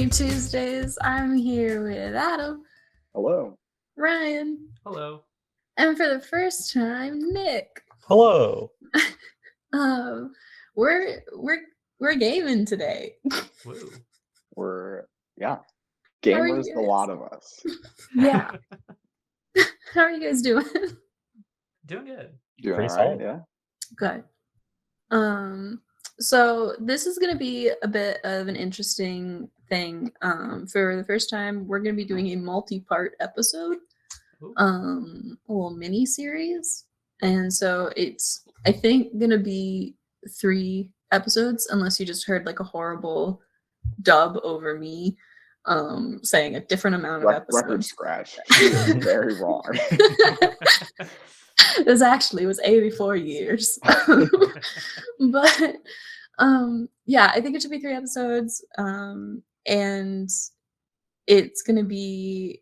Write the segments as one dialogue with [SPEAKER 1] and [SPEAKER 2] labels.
[SPEAKER 1] Mystery Tuesdays. I'm here with Adam.
[SPEAKER 2] Hello.
[SPEAKER 1] Ryan.
[SPEAKER 3] Hello.
[SPEAKER 1] And for the first time, Nick.
[SPEAKER 4] Hello.
[SPEAKER 1] We're gaming today.
[SPEAKER 3] Woo.
[SPEAKER 2] We're gamers, a lot of us.
[SPEAKER 1] Yeah. How are you guys doing?
[SPEAKER 3] Doing good.
[SPEAKER 2] Doing
[SPEAKER 4] Pretty
[SPEAKER 2] all
[SPEAKER 4] solid.
[SPEAKER 2] right, yeah.
[SPEAKER 1] Good. So this is going to be a bit of an interesting thing. For the first time, we're going to be doing a multi-part episode, a little mini series, and so it's I think going to be 3 episodes, unless you just heard like a horrible dub over me saying a different amount of episodes.
[SPEAKER 2] Record scratch. She is very wrong.
[SPEAKER 1] It was 84 years. But yeah, I think it should be 3 episodes. And it's gonna be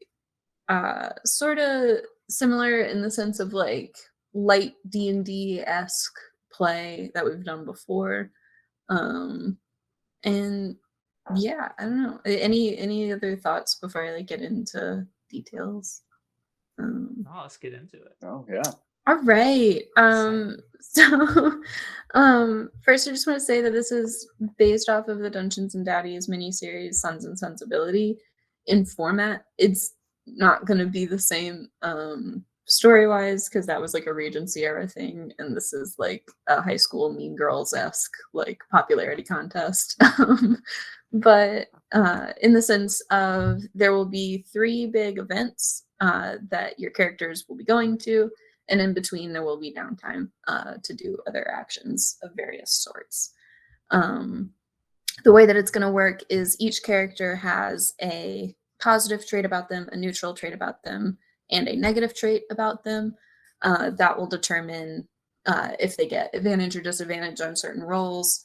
[SPEAKER 1] sort of similar in the sense of like light D&D-esque play that we've done before. And yeah, I don't know. Any other thoughts before I like get into details?
[SPEAKER 3] Let's get into it.
[SPEAKER 2] Oh yeah.
[SPEAKER 1] All right. So first I just want to say that this is based off of the Dungeons and Daddies miniseries Sons and Sonsability in format. It's not going to be the same story-wise because that was like a Regency era thing, and this is like a high school Mean Girls-esque like popularity contest. But in the sense of there will be 3 big events that your characters will be going to, and in between there will be downtime to do other actions of various sorts. The way that it's going to work is each character has a positive trait about them, a neutral trait about them, and a negative trait about them. That will determine if they get advantage or disadvantage on certain rolls,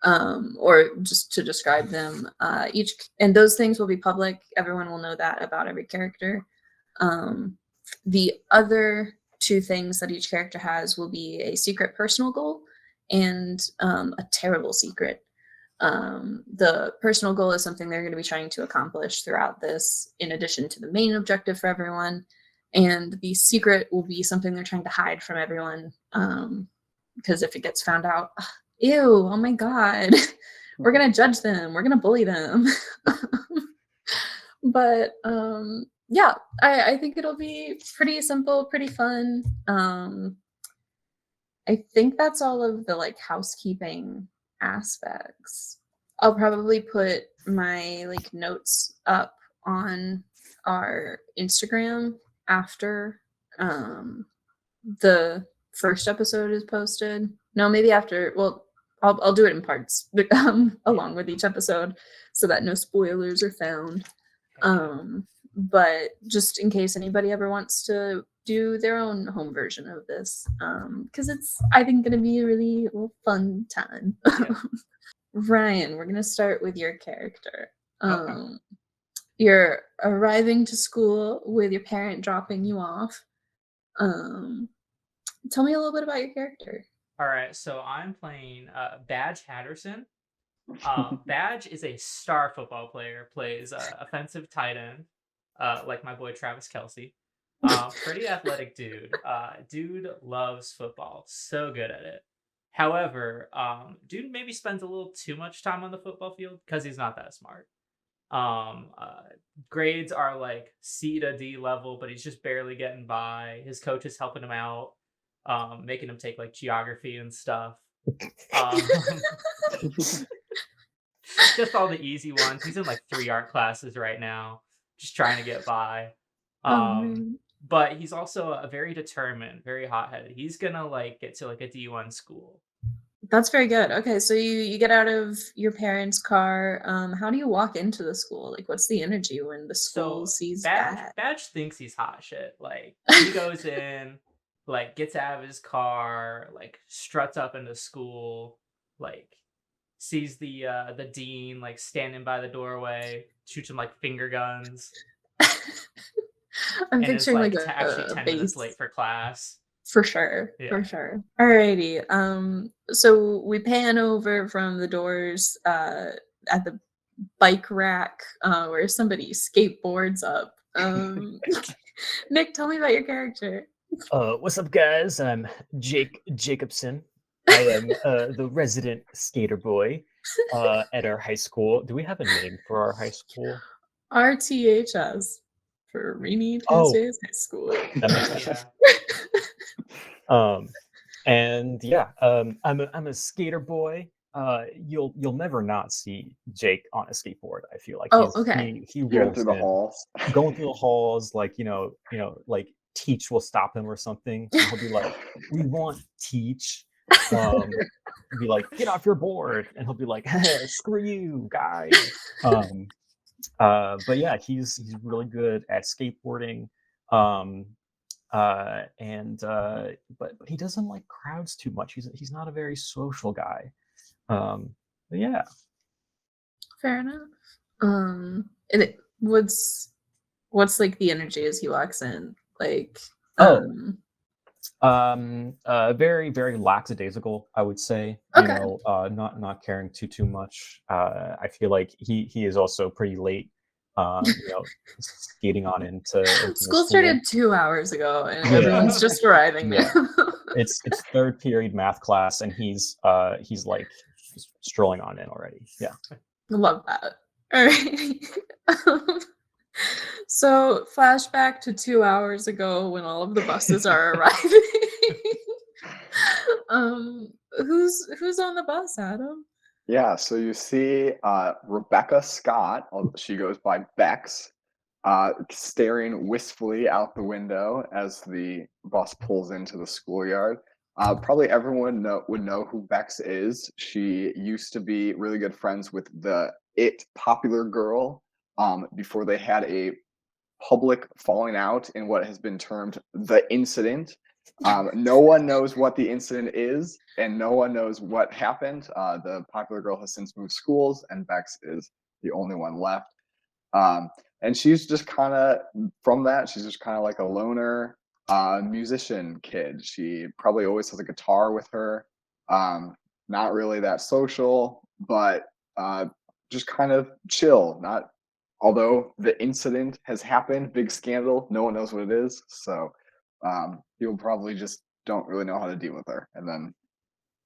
[SPEAKER 1] or just to describe them. And those things will be public. Everyone will know that about every character. The other 2 things that each character has will be a secret personal goal and a terrible secret. The personal goal is something they're going to be trying to accomplish throughout this, in addition to the main objective for everyone. And the secret will be something they're trying to hide from everyone, because if it gets found out, ew, oh my god, we're going to judge them, we're going to bully them. But yeah, I think it'll be pretty simple, pretty fun. I think that's all of the like housekeeping aspects. I'll probably put my like notes up on our Instagram after the first episode is posted. No, maybe after. Well, I'll do it in parts along with each episode so that no spoilers are found. But just in case anybody ever wants to do their own home version of this, because it's, I think, going to be a really fun time.
[SPEAKER 3] Yeah.
[SPEAKER 1] Ryan, we're going to start with your character. You're arriving to school with your parent dropping you off. Tell me a little bit about your character.
[SPEAKER 3] All right, so I'm playing Badge Henderson. Badge is a star football player, plays offensive tight end, like my boy Travis Kelce. Pretty athletic dude. Dude loves football, so good at it. However, dude maybe spends a little too much time on the football field because he's not that smart. Grades are like C to D level, but he's just barely getting by. His coach is helping him out, making him take like geography and stuff. Just all the easy ones. He's in like 3 art classes right now, just trying to get by. But he's also a very determined, very hot-headed. He's gonna like get to like a D1 school.
[SPEAKER 1] That's very good. Okay, so you get out of your parents' car. How do you walk into the school? Like, what's the energy when the school sees
[SPEAKER 3] Badge thinks he's hot shit. Like, he goes in, like, gets out of his car, like, struts up into school, like, sees the dean, like, standing by the doorway, shoots him, like, finger guns.
[SPEAKER 1] I'm picturing like
[SPEAKER 3] actually 10 minutes late for class.
[SPEAKER 1] For sure. Alrighty. So we pan over from the doors at the bike rack where somebody skateboards up. Nick, tell me about your character.
[SPEAKER 4] What's up, guys? I'm Jacobson. I am the resident skater boy at our high school. Do we have a name for our high school?
[SPEAKER 1] RTHS for Rainy
[SPEAKER 4] Oh.
[SPEAKER 1] Tuesdays High School.
[SPEAKER 4] That makes sense. And yeah, I'm a skater boy. You'll never not see Jake on a skateboard. I feel like he
[SPEAKER 2] Going
[SPEAKER 4] rolls
[SPEAKER 2] through the
[SPEAKER 4] in,
[SPEAKER 2] halls.
[SPEAKER 4] going through the halls, like like Teach will stop him or something. And he'll be like, "We want Teach." Be like, "Get off your board," and he'll be like, "Hey, screw you, guys." But yeah, he's really good at skateboarding. But he doesn't like crowds too much. He's not a very social guy. But yeah.
[SPEAKER 1] Fair enough. And what's like the energy as he walks in? Like
[SPEAKER 4] very, very lackadaisical, I would say.
[SPEAKER 1] Okay.
[SPEAKER 4] Not caring too much. I feel like he is also pretty late. Skating on into
[SPEAKER 1] school started 2 hours ago, and everyone's just arriving now.
[SPEAKER 4] It's third period math class, and he's like strolling on in already. Yeah,
[SPEAKER 1] love that. All right. So flashback to 2 hours ago when all of the buses are arriving. Who's on the bus, Adam?
[SPEAKER 2] Yeah, so you see Rebecca Scott, she goes by Bex, staring wistfully out the window as the bus pulls into the schoolyard. Probably everyone would know who Bex is. She used to be really good friends with the popular girl before they had a public falling out in what has been termed the incident. No one knows what the incident is, and no one knows what happened. The popular girl has since moved schools, and Bex is the only one left. And she's just kind of, from that, she's just kind of like a loner musician kid. She probably always has a guitar with her. Not really that social, but just kind of chill. Although the incident has happened, big scandal, no one knows what it is. So people probably just don't really know how to deal with her. And then,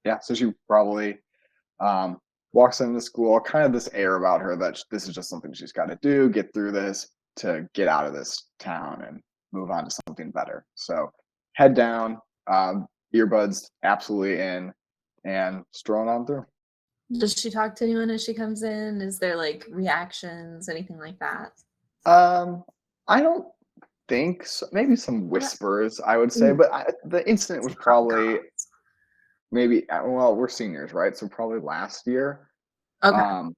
[SPEAKER 2] yeah, so she probably walks into school, kind of this air about her that this is just something she's got to do, get through this to get out of this town and move on to something better. So head down, earbuds absolutely in, and strolling on through.
[SPEAKER 1] Does she talk to anyone as she comes in? Is there like reactions, anything like that?
[SPEAKER 2] I don't think so. Maybe some whispers, I would say, but the incident was probably maybe, well, we're seniors, right? So probably last year.
[SPEAKER 1] Okay.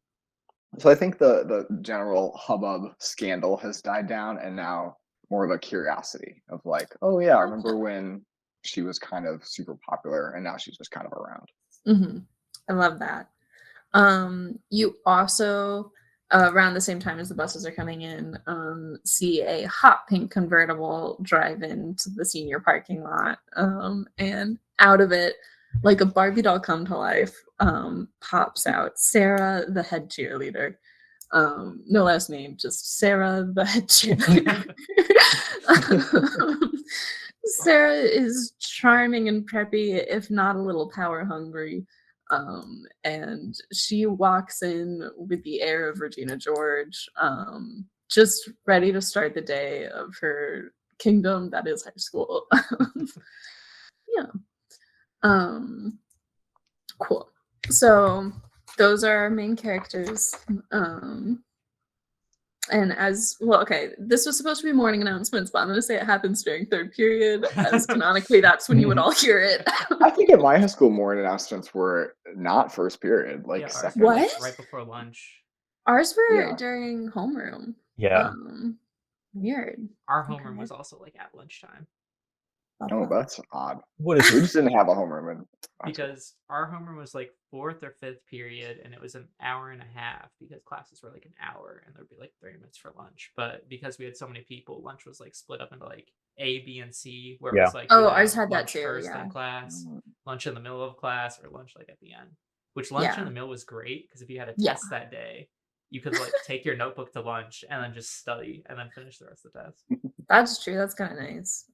[SPEAKER 2] So I think the general hubbub scandal has died down, and now more of a curiosity of like, oh yeah, I remember when she was kind of super popular, and now she's just kind of around.
[SPEAKER 1] Mm-hmm. I love that. You also, around the same time as the buses are coming in, see a hot pink convertible drive into the senior parking lot, and out of it, like a Barbie doll come to life, pops out Sarah, the head cheerleader. No last name, just Sarah, the head cheerleader. Sarah is charming and preppy, if not a little power hungry. And she walks in with the air of Regina George, just ready to start the day of her kingdom that is high school. Yeah. Cool. So those are our main characters. And as well, okay, this was supposed to be morning announcements, but I'm going to say it happens during third period, as canonically that's when you would all hear it.
[SPEAKER 2] I think at my high school, morning announcements were not first period, like second.
[SPEAKER 3] What? Like right before lunch.
[SPEAKER 1] Ours were during homeroom.
[SPEAKER 4] Yeah.
[SPEAKER 1] Weird.
[SPEAKER 3] Our homeroom was also like at lunchtime.
[SPEAKER 2] Oh, that's odd.
[SPEAKER 4] What is
[SPEAKER 2] we just didn't have a homeroom.
[SPEAKER 3] Because our homeroom was like fourth or fifth period, and it was an hour and a half because classes were like an hour, and there'd be like 30 minutes for lunch. But because we had so many people, lunch was like split up into like A, B, and C, where it was like
[SPEAKER 1] ours had that too.
[SPEAKER 3] First in class, lunch in the middle of class, or lunch like at the end. Which lunch in the middle was great because if you had a test that day, you could like take your notebook to lunch and then just study and then finish the rest of the test.
[SPEAKER 1] That's true. That's kind of nice.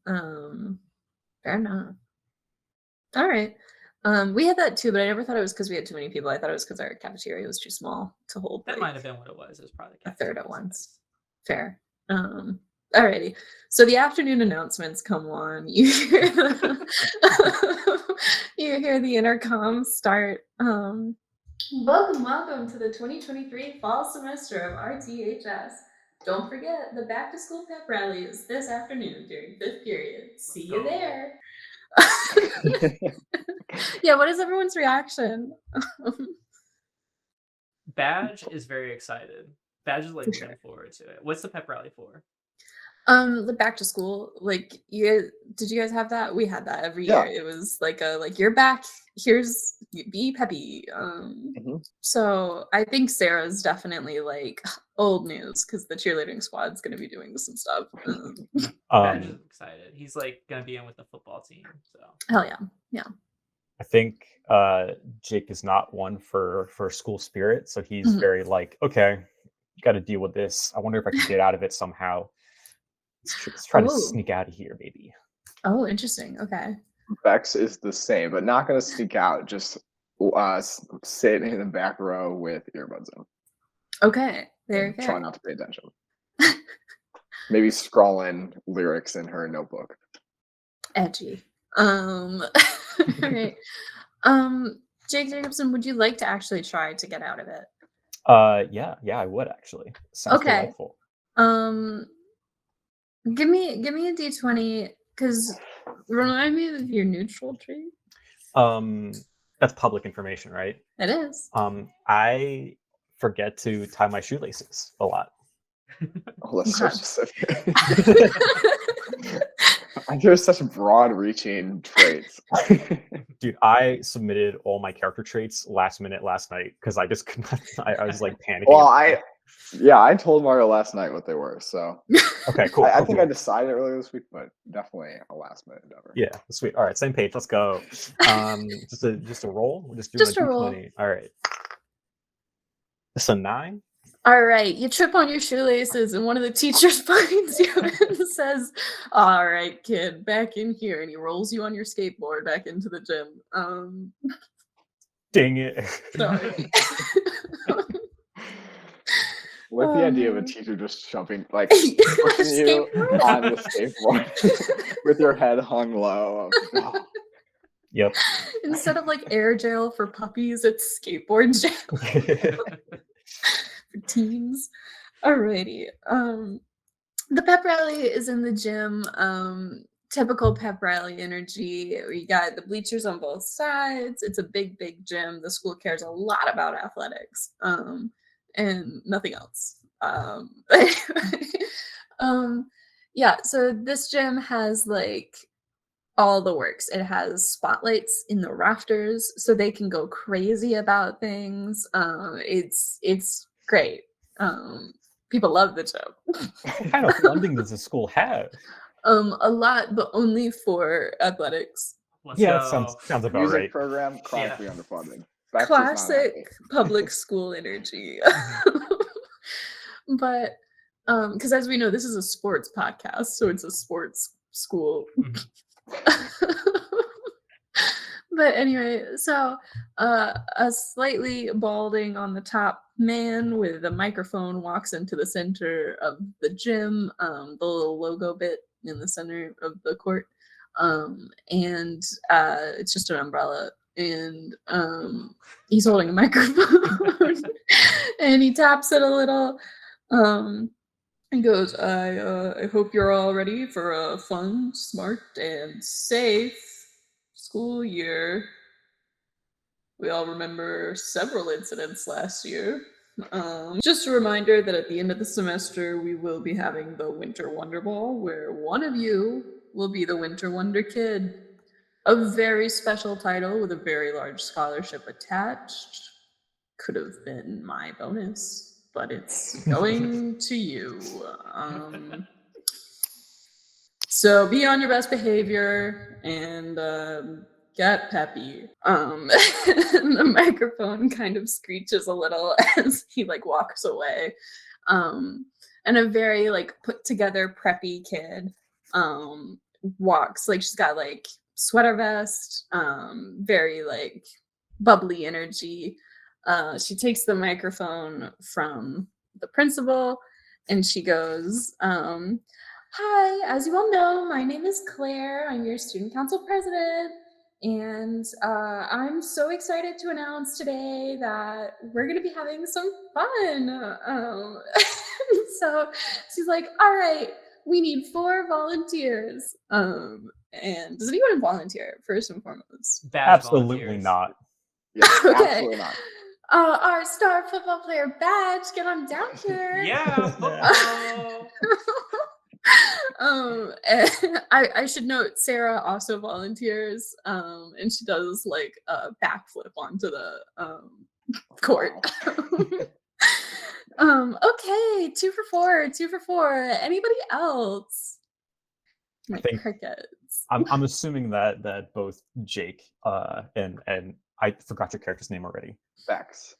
[SPEAKER 1] Fair enough. All right. We had that too, but I never thought it was because we had too many people. I thought it was because our cafeteria was too small to hold.
[SPEAKER 3] That
[SPEAKER 1] like,
[SPEAKER 3] might have been what it was. It was probably
[SPEAKER 1] a third at once. Fair. Alrighty. So the afternoon announcements come on. You hear you hear the intercom start. Welcome to the 2023 fall semester of RTHS. Don't forget the back to school pep rally is this afternoon during 5th period. See you there. Yeah, what is everyone's reaction?
[SPEAKER 3] Badge is very excited. Badge is like looking forward to it. What's the pep rally for?
[SPEAKER 1] The back to school, like did you guys have that? We had that every year. It was like you're back, here's be peppy. So I think Sarah's definitely like old news because the cheerleading squad's gonna be doing some stuff.
[SPEAKER 3] Badge is excited. He's like gonna be in with the football team. So
[SPEAKER 1] hell yeah.
[SPEAKER 4] I think Jake is not one for school spirit, so he's very like, okay, got to deal with this. I wonder if I can get out of it somehow. Let's try to sneak out of here, maybe.
[SPEAKER 1] Oh, interesting. Okay.
[SPEAKER 2] Bex is the same, but not going to sneak out. Just sit in the back row with earbuds in.
[SPEAKER 1] Okay. There you go.
[SPEAKER 2] Try not to pay attention. Maybe scrawling lyrics in her notebook.
[SPEAKER 1] Edgy. Okay. Jake Jacobson, would you like to actually try to get out of it?
[SPEAKER 4] Yeah, I would actually. Sounds delightful.
[SPEAKER 1] Give me a d20, because remind me of your neutral trait.
[SPEAKER 4] That's public information, right?
[SPEAKER 1] It is.
[SPEAKER 4] I forget to tie my shoelaces a lot.
[SPEAKER 2] Oh, that's so specific. There's such broad-reaching traits.
[SPEAKER 4] Dude, I submitted all my character traits last minute last night because I just could not. I was like panicking.
[SPEAKER 2] Well, I told Margaux last night what they were. So
[SPEAKER 4] okay, cool.
[SPEAKER 2] I think I decided earlier this week, but definitely a last-minute endeavor.
[SPEAKER 4] Yeah, sweet. All right, same page. Let's go. Just a roll. We're just doing a roll. All right. It's a 9.
[SPEAKER 1] All right, you trip on your shoelaces, and one of the teachers finds you and says, "All right, kid, back in here," and he rolls you on your skateboard back into the gym.
[SPEAKER 4] Dang it!
[SPEAKER 1] Sorry.
[SPEAKER 2] With the idea of a teacher just jumping, like pushing you on the skateboard with your head hung low.
[SPEAKER 4] Yep.
[SPEAKER 1] Instead of like air jail for puppies, it's skateboard jail. Teams. Alrighty. The pep rally is in the gym. Typical pep rally energy. We got the bleachers on both sides. It's a big gym. The school cares a lot about athletics, and nothing else. Yeah. So this gym has like all the works. It has spotlights in the rafters, so they can go crazy about things. It's great. People love the gym.
[SPEAKER 4] What kind of funding does the school have?
[SPEAKER 1] A lot, but only for athletics.
[SPEAKER 4] That sounds about
[SPEAKER 2] Music
[SPEAKER 4] right.
[SPEAKER 2] program chronically underfunded.
[SPEAKER 1] Classic public school energy. But because as we know, this is a sports podcast, so it's a sports school. But anyway, so a slightly balding on the top man with a microphone walks into the center of the gym, the little logo bit in the center of the court, and it's just an umbrella, and he's holding a microphone, and he taps it a little, and goes, I hope you're all ready for a fun, smart, and safe school year. We all remember several incidents last year. Just a reminder that at the end of the semester, we will be having the Winter Wonder Ball, where one of you will be the Winter Wonder Kid. A very special title with a very large scholarship attached. Could have been my bonus, but it's going to you. So be on your best behavior and get peppy. And the microphone kind of screeches a little as he like walks away. And a very like put together preppy kid walks, like she's got like sweater vest, very like bubbly energy. She takes the microphone from the principal and she goes, hi, as you all know, my name is Claire. I'm your student council president. And I'm so excited to announce today that we're going to be having some fun. So she's like, all right, we need 4 volunteers. And does anyone volunteer, first and foremost?
[SPEAKER 3] Badge
[SPEAKER 4] Absolutely
[SPEAKER 3] volunteers.
[SPEAKER 4] not.
[SPEAKER 2] Yeah,
[SPEAKER 1] Okay.
[SPEAKER 2] absolutely not.
[SPEAKER 1] Our star football player Badge, get on down here.
[SPEAKER 3] Yeah, football.
[SPEAKER 1] And I should note Sarah also volunteers, and she does like a backflip onto the court. Okay, 2 for 4, 2 for 4. Anybody else? My
[SPEAKER 4] think-
[SPEAKER 1] crickets.
[SPEAKER 4] I'm assuming that both Jake and I forgot your character's name already. Bex.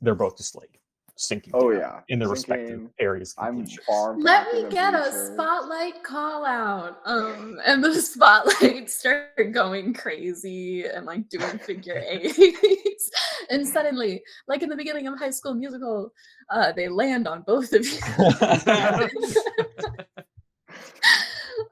[SPEAKER 4] They're both just like sinking.
[SPEAKER 2] Oh,
[SPEAKER 4] down
[SPEAKER 2] yeah.
[SPEAKER 4] in their
[SPEAKER 2] Sinking.
[SPEAKER 4] respective areas. of
[SPEAKER 2] I'm
[SPEAKER 4] completion.
[SPEAKER 2] farmed.
[SPEAKER 1] Let
[SPEAKER 2] back in
[SPEAKER 1] me
[SPEAKER 2] the
[SPEAKER 1] get a
[SPEAKER 2] bleachers.
[SPEAKER 1] spotlight call out. And the spotlights start going crazy and like doing figure eights. And suddenly, like in the beginning of High School Musical, they land on both of you.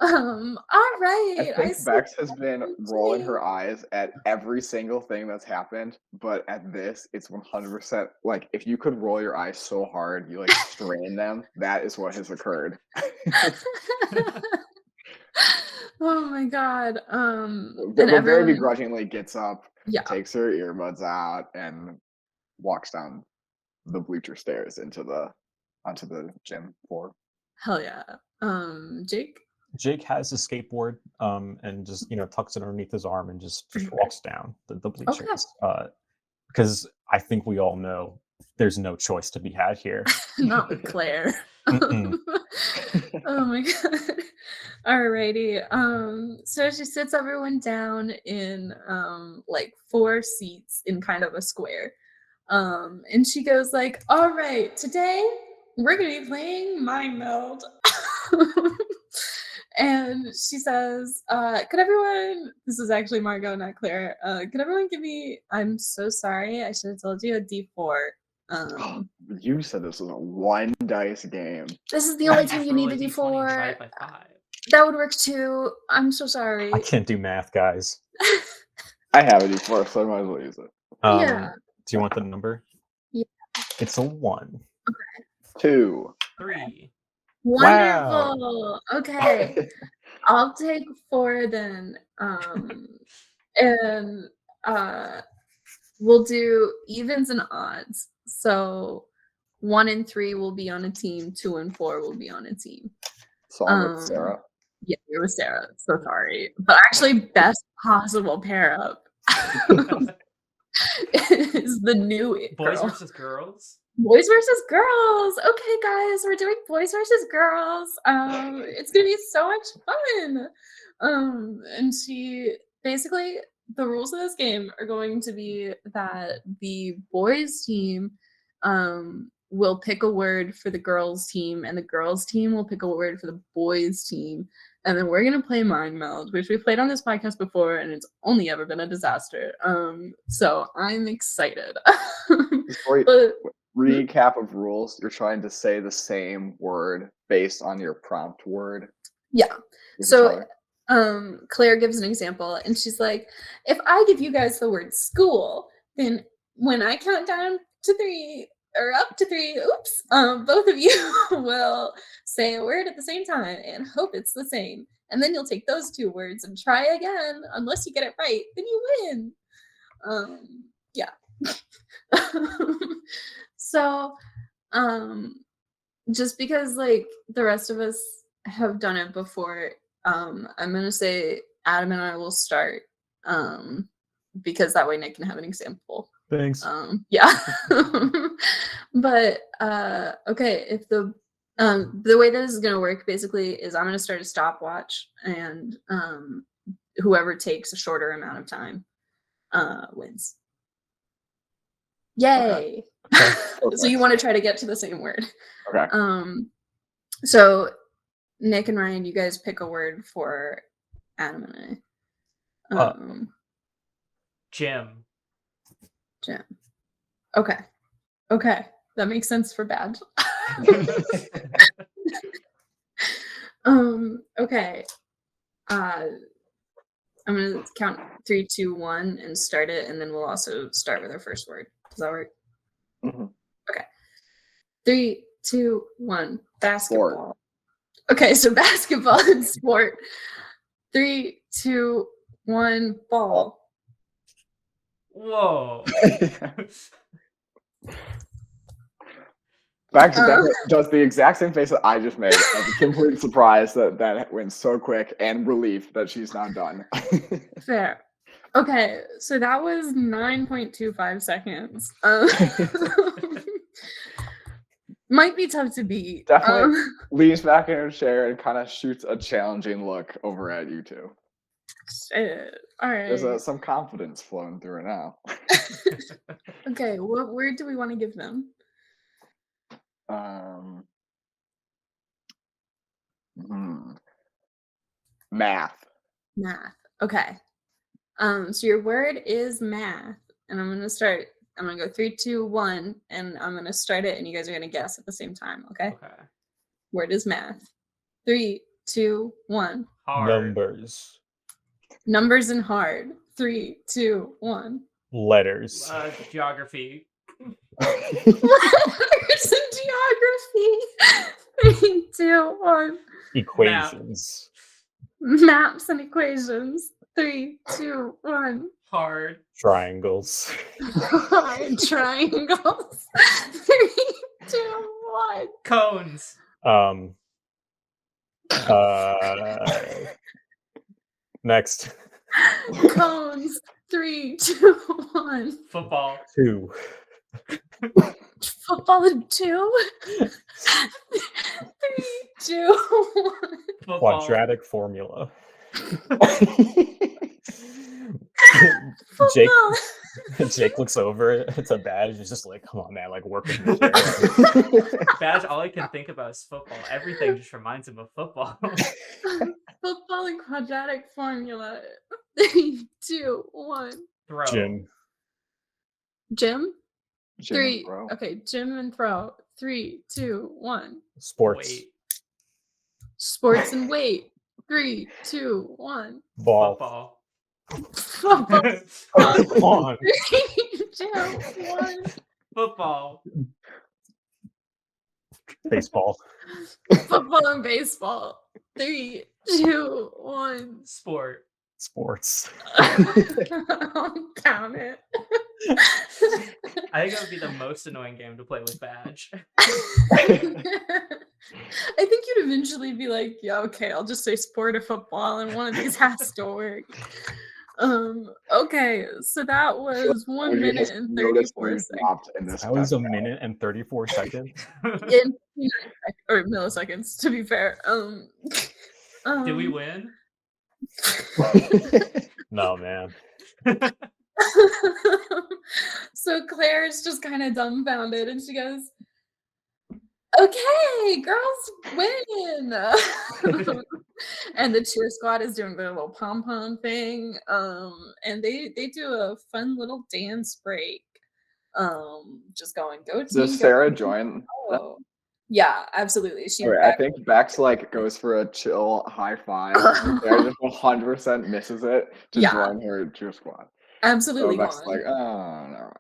[SPEAKER 1] All right.
[SPEAKER 2] I think
[SPEAKER 1] see
[SPEAKER 2] Bex has been
[SPEAKER 1] what
[SPEAKER 2] rolling
[SPEAKER 1] you're
[SPEAKER 2] her eyes at every single thing that's happened, but at this, it's 100% like if you could roll your eyes so hard you like strain them, that is what has occurred.
[SPEAKER 1] Oh my god.
[SPEAKER 2] But
[SPEAKER 1] And
[SPEAKER 2] very
[SPEAKER 1] everyone,
[SPEAKER 2] begrudgingly gets up,
[SPEAKER 1] yeah,
[SPEAKER 2] takes her earbuds out, and walks down the bleacher stairs onto the gym floor.
[SPEAKER 1] hell yeah. Jake?
[SPEAKER 4] Jake has a skateboard and just tucks it underneath his arm and just walks down the bleachers. Because I think we all know there's no choice to be had here.
[SPEAKER 1] Not with Claire.
[SPEAKER 4] Mm-mm.
[SPEAKER 1] Oh my god. Alrighty. So she sits everyone down in like 4 seats in kind of a square. And she goes like, all right, today we're gonna be playing Mind Meld. And she says, could everyone, this is actually Margaux, not Claire, could everyone give me, I'm so sorry, I should have told you, a D4.
[SPEAKER 2] You said this was a 1 dice game.
[SPEAKER 1] This is the only time you need a
[SPEAKER 3] D20
[SPEAKER 1] D4.
[SPEAKER 3] divided by 5.
[SPEAKER 1] That would work too. I'm so sorry.
[SPEAKER 4] I can't do math, guys.
[SPEAKER 2] I have a D4, so I might as well use it.
[SPEAKER 1] Yeah.
[SPEAKER 4] Do you want the number?
[SPEAKER 1] Yeah.
[SPEAKER 4] It's a 1.
[SPEAKER 2] 2.
[SPEAKER 3] 3.
[SPEAKER 1] Wonderful. Okay. I'll take 4 then. And we'll do evens and odds. So 1 and 3 will be on a team, 2 and 4 will be on a team.
[SPEAKER 2] So I'm with Sarah.
[SPEAKER 1] Yeah, you're with Sarah. So sorry. But actually, best possible pair up is the new it
[SPEAKER 3] Boys
[SPEAKER 1] girl.
[SPEAKER 3] versus girls.
[SPEAKER 1] Boys versus girls. Okay, guys, we're doing boys versus girls. It's gonna be so much fun. And she basically, the rules of this game are going to be that the boys team will pick a word for the girls team, and the girls team will pick a word for the boys team. And then we're gonna play Mind Meld, which we played on this podcast before, and it's only ever been a disaster. So I'm excited. But
[SPEAKER 2] Recap of rules. You're trying to say the same word based on your prompt word.
[SPEAKER 1] yeah.
[SPEAKER 2] with each
[SPEAKER 1] So
[SPEAKER 2] other.
[SPEAKER 1] Claire gives an example, and she's like, if I give you guys the word school, then when I count down to 3 or up to 3, oops, both of you will say a word at the same time and hope it's the same. And then you'll take those 2 words and try again. Unless you get it right, then you win. Yeah. So, just because like the rest of us have done it before, I'm gonna say Adam and I will start, because that way Nick can have an example.
[SPEAKER 4] Thanks.
[SPEAKER 1] Yeah. But okay, if the way that this is gonna work basically is I'm gonna start a stopwatch, and whoever takes a shorter amount of time wins. Yay!
[SPEAKER 2] Okay.
[SPEAKER 1] So you want to try to get to the same word.
[SPEAKER 2] Okay.
[SPEAKER 1] So Nick and Ryan, you guys pick a word for Adam and I.
[SPEAKER 3] Gym.
[SPEAKER 1] Jim. Okay. That makes sense for bad. Okay. I'm gonna count 3, 2, 1 and start it, and then we'll also start with our first word. Does that work?
[SPEAKER 2] Mm-hmm.
[SPEAKER 1] Okay. 3, 2, 1. Basketball.
[SPEAKER 2] Sport.
[SPEAKER 1] Okay, so basketball and sport. 3, 2, 1. Ball.
[SPEAKER 3] Whoa.
[SPEAKER 2] Bax does the exact same face that I just made. I was completely surprised that went so quick, and relief that she's now done.
[SPEAKER 1] Fair. Okay, so that was 9.25 seconds. Might be tough to beat.
[SPEAKER 2] Definitely leans back in her chair and kind of shoots a challenging look over at you two.
[SPEAKER 1] All right.
[SPEAKER 2] There's some confidence flowing through her now.
[SPEAKER 1] Okay, what word do we want to give them?
[SPEAKER 2] Math.
[SPEAKER 1] Okay. So your word is math, and I'm gonna go 3, 2, 1, and I'm gonna start it, and you guys are gonna guess at the same time. Okay. Word is math. 3, 2, 1.
[SPEAKER 3] Hard.
[SPEAKER 1] Numbers and hard. 3, 2, 1.
[SPEAKER 4] Letters.
[SPEAKER 3] Geography.
[SPEAKER 1] Letters and geography. 3, 2, 1.
[SPEAKER 4] Equations.
[SPEAKER 1] Maps and equations. 3, 2, 1.
[SPEAKER 3] Hard.
[SPEAKER 4] Triangles.
[SPEAKER 1] Triangles. 3, 2, 1.
[SPEAKER 3] Cones.
[SPEAKER 4] Next.
[SPEAKER 1] Cones. 3, 2, 1.
[SPEAKER 3] Football.
[SPEAKER 4] 2.
[SPEAKER 1] Football and 2. 3, 2, 1.
[SPEAKER 3] Football.
[SPEAKER 4] Quadratic formula.
[SPEAKER 1] Football.
[SPEAKER 4] Jake looks over. It's a badge. He's just like, come on, man, like work with me.
[SPEAKER 3] Badge, all I can think about is football. Everything just reminds him of football.
[SPEAKER 1] Football and quadratic formula. 3, 2, 1.
[SPEAKER 3] Throw.
[SPEAKER 1] Gym?
[SPEAKER 2] Gym
[SPEAKER 1] 3.
[SPEAKER 2] and throw.
[SPEAKER 1] Okay, gym and throw. 3, 2, 1.
[SPEAKER 4] Sports.
[SPEAKER 3] Wait.
[SPEAKER 1] Sports and weight. 3, 2, 1.
[SPEAKER 4] Ball.
[SPEAKER 1] Football.
[SPEAKER 4] Come on.
[SPEAKER 1] 3, 2, 1.
[SPEAKER 3] Football.
[SPEAKER 4] Baseball.
[SPEAKER 1] Football and baseball. 3, 2, 1.
[SPEAKER 4] Sports.
[SPEAKER 1] Count it.
[SPEAKER 3] I think that would be the most annoying game to play with Badge.
[SPEAKER 1] I think you'd eventually be like, yeah, okay, I'll just say sport or football, and one of these has to work. Okay, so that was 1 minute and 34 seconds.
[SPEAKER 4] That was 1 minute and 34 seconds.
[SPEAKER 1] Or milliseconds, to be fair.
[SPEAKER 3] Did we win?
[SPEAKER 4] No, man.
[SPEAKER 1] So Claire is just kind of dumbfounded, and she goes, okay, girls win. And the cheer squad is doing their little pom-pom thing, and they do a fun little dance break, just going, go team.
[SPEAKER 2] Does Sarah join?
[SPEAKER 1] Oh. Yeah, absolutely.
[SPEAKER 2] I think Bex like goes for a chill high five. Sarah just 100% misses it to join her cheer squad.
[SPEAKER 1] Absolutely.
[SPEAKER 2] So Bex like, oh, never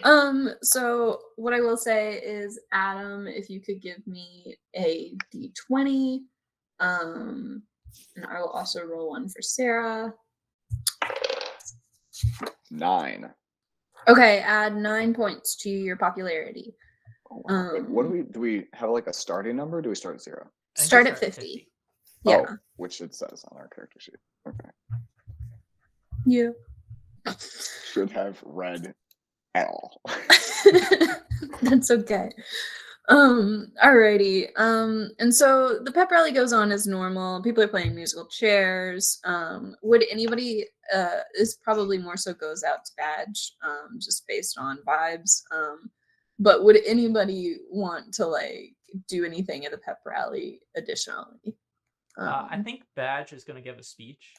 [SPEAKER 2] mind.
[SPEAKER 1] So what I will say is, Adam, if you could give me a D20, and I will also roll one for Sarah.
[SPEAKER 2] 9.
[SPEAKER 1] Okay, add 9 points to your popularity.
[SPEAKER 2] What do we have, like a starting number? Do we start at 0?
[SPEAKER 1] Start at 50. Yeah.
[SPEAKER 2] Oh, which it says on our character sheet. Okay.
[SPEAKER 1] Yeah.
[SPEAKER 2] Should have read at all.
[SPEAKER 1] That's okay. Alrighty. And so the pep rally goes on as normal. People are playing musical chairs. Would anybody this probably more so goes out to Badge, just based on vibes. But would anybody want to like do anything at the pep rally additionally?
[SPEAKER 3] I think Badge is going to give a speech.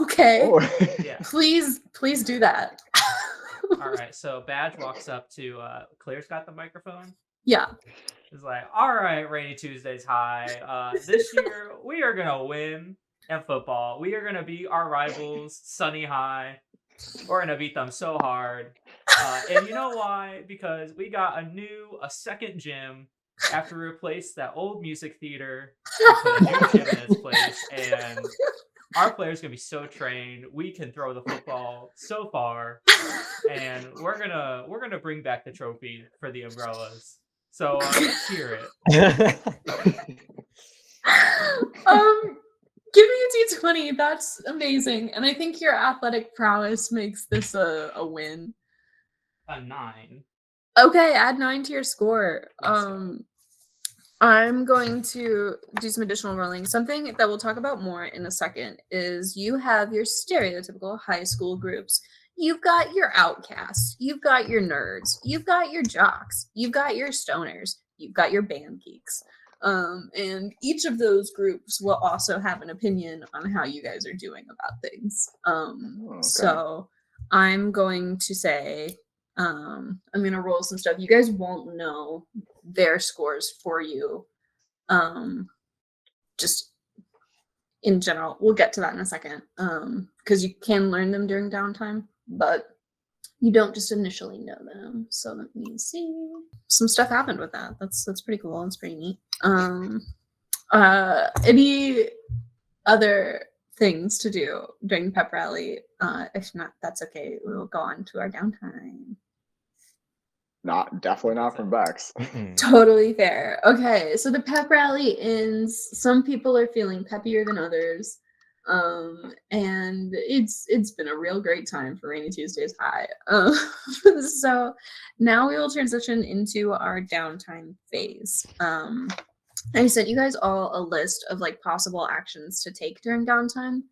[SPEAKER 1] Okay.
[SPEAKER 2] Oh.
[SPEAKER 3] Yeah.
[SPEAKER 1] Please do that.
[SPEAKER 3] All right. So Badge walks up to Claire's got the microphone.
[SPEAKER 1] Yeah.
[SPEAKER 3] It's like, all right, Rainy Tuesdays High. This year we are gonna win in football. We are gonna beat our rivals, Sunny High. We're gonna beat them so hard. And you know why? Because we got a second gym after we replaced that old music theater. We put a new gym in its place, and our players gonna be so trained. We can throw the football so far, and we're gonna bring back the trophy for the umbrellas. So let's hear it.
[SPEAKER 1] Give me a D20. That's amazing, and I think your athletic prowess makes this a win.
[SPEAKER 3] A 9.
[SPEAKER 1] Okay, add 9 to your score.
[SPEAKER 3] Let's go.
[SPEAKER 1] I'm going to do some additional rolling. Something that we'll talk about more in a second is you have your stereotypical high school groups. You've got your outcasts, you've got your nerds, you've got your jocks, you've got your stoners, you've got your band geeks. And each of those groups will also have an opinion on how you guys are doing about things.
[SPEAKER 2] Okay.
[SPEAKER 1] So I'm going to say, I'm going to roll some stuff. You guys won't know their scores for you. Just in general, we'll get to that in a second. Because you can learn them during downtime, but you don't just initially know them. So let me see. Some stuff happened with that. That's pretty cool. It's pretty neat. Any other things to do during the pep rally? If not, that's okay. We'll go on to our downtime.
[SPEAKER 2] Definitely not from Bex.
[SPEAKER 1] Totally fair. Okay, so the pep rally ends. Some people are feeling peppier than others. And it's been a real great time for Rainy Tuesdays High. So now we will transition into our downtime phase. I sent you guys all a list of like possible actions to take during downtime.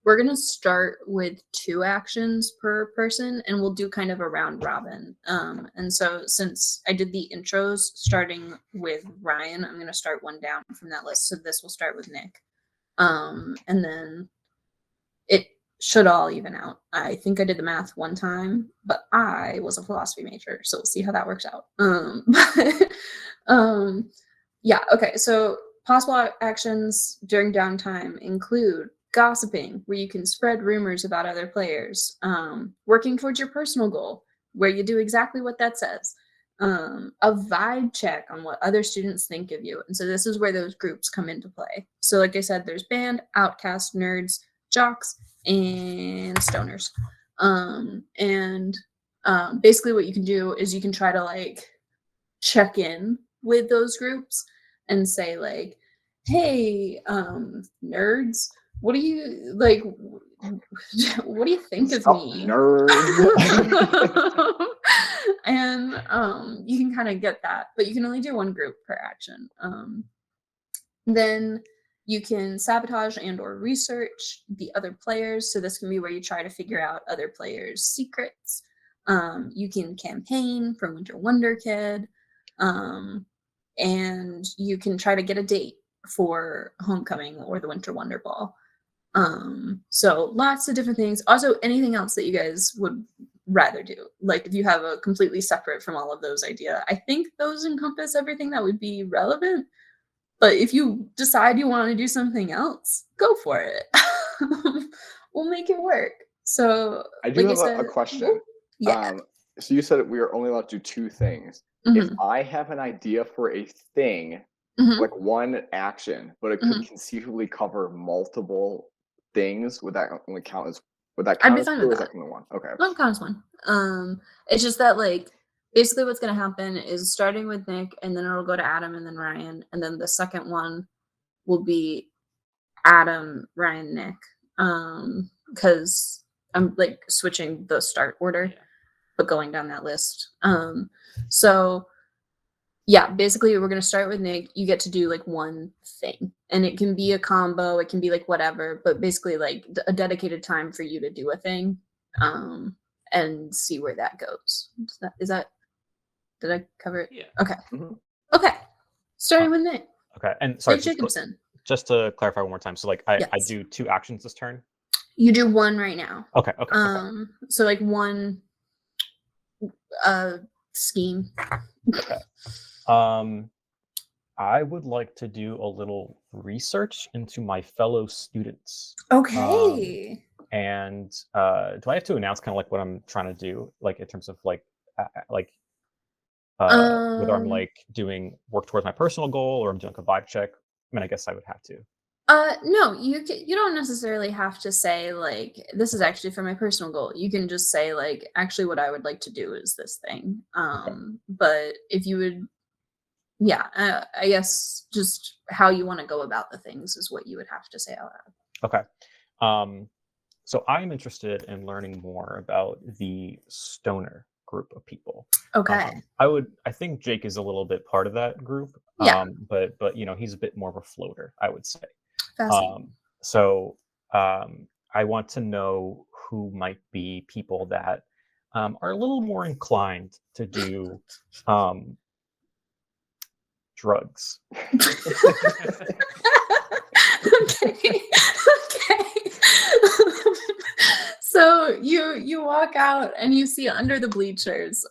[SPEAKER 1] We're gonna start with 2 actions per person, and we'll do kind of a round robin. And so since I did the intros starting with Ryan, I'm gonna start one down from that list. So this will start with Nick. And then it should all even out. I think I did the math one time, but I was a philosophy major, so we'll see how that works out. Yeah, okay, so possible actions during downtime include gossiping, where you can spread rumors about other players, working towards your personal goal, where you do exactly what that says, a vibe check on what other students think of you. And so this is where those groups come into play. So like I said, there's band, outcast, nerds, jocks, and stoners. Basically what you can do is you can try to like check in with those groups and say like, hey, nerds, what do you like? What do you think of me?
[SPEAKER 2] Nerd.
[SPEAKER 1] And you can kind of get that, but you can only do one group per action. Then you can sabotage and or research the other players. So this can be where you try to figure out other players' secrets. You can campaign for Winter Wonder Kid. And you can try to get a date for homecoming or the Winter Wonder Ball. So lots of different things. Also, anything else that you guys would rather do. Like if you have a completely separate from all of those idea, I think those encompass everything that would be relevant. But if you decide you want to do something else, go for it. We'll make it work. So
[SPEAKER 2] I do
[SPEAKER 1] like
[SPEAKER 2] have a question.
[SPEAKER 1] Yeah.
[SPEAKER 2] So you said we are only allowed to do 2 things. If I have an idea for a thing, like one action, but it could conceivably cover multiple things, would that only count as? Would that count
[SPEAKER 1] I'd be
[SPEAKER 2] as
[SPEAKER 1] fine
[SPEAKER 2] 2
[SPEAKER 1] with
[SPEAKER 2] or is
[SPEAKER 1] that.
[SPEAKER 2] that one? Okay.
[SPEAKER 1] That counts one. It's just that like basically what's gonna happen is starting with Nick, and then it'll go to Adam and then Ryan, and then the second one will be Adam, Ryan, Nick. Because I'm like switching the start order, but going down that list. So Yeah, basically we're gonna start with Nick. You get to do like one thing, and it can be a combo, it can be like whatever, but basically like a dedicated time for you to do a thing, and see where that goes. Is that did I cover it?
[SPEAKER 3] Yeah.
[SPEAKER 1] Okay.
[SPEAKER 2] Mhm.
[SPEAKER 1] Okay. Starting with Nick.
[SPEAKER 4] Okay, and sorry,
[SPEAKER 1] Nick Jacobson.
[SPEAKER 4] just to clarify one more time. So like I
[SPEAKER 1] Yes.
[SPEAKER 4] do 2 actions this turn.
[SPEAKER 1] You do one right now.
[SPEAKER 4] Okay.
[SPEAKER 1] So like one scheme.
[SPEAKER 4] Okay. I would like to do a little research into my fellow students.
[SPEAKER 1] Okay.
[SPEAKER 4] And do I have to announce kind of like what I'm trying to do, like in terms of like whether I'm
[SPEAKER 1] Um,
[SPEAKER 4] like doing work towards my personal goal or I'm doing a vibe check? I mean, I guess I would have to.
[SPEAKER 1] No, you don't necessarily have to say like this is actually for my personal goal. You can just say like actually what I would like to do is this thing. But if you would, yeah, I guess just how you want to go about the things is what you would have to say out loud.
[SPEAKER 4] Okay. So I'm interested in learning more about the stoner group of people.
[SPEAKER 1] Okay.
[SPEAKER 4] I think Jake is a little bit part of that group.
[SPEAKER 1] Yeah.
[SPEAKER 4] But he's a bit more of a floater, I would say.
[SPEAKER 1] Fascinating.
[SPEAKER 4] So I want to know who might be people that are a little more inclined to do drugs.
[SPEAKER 1] Okay. So you walk out and you see under the bleachers,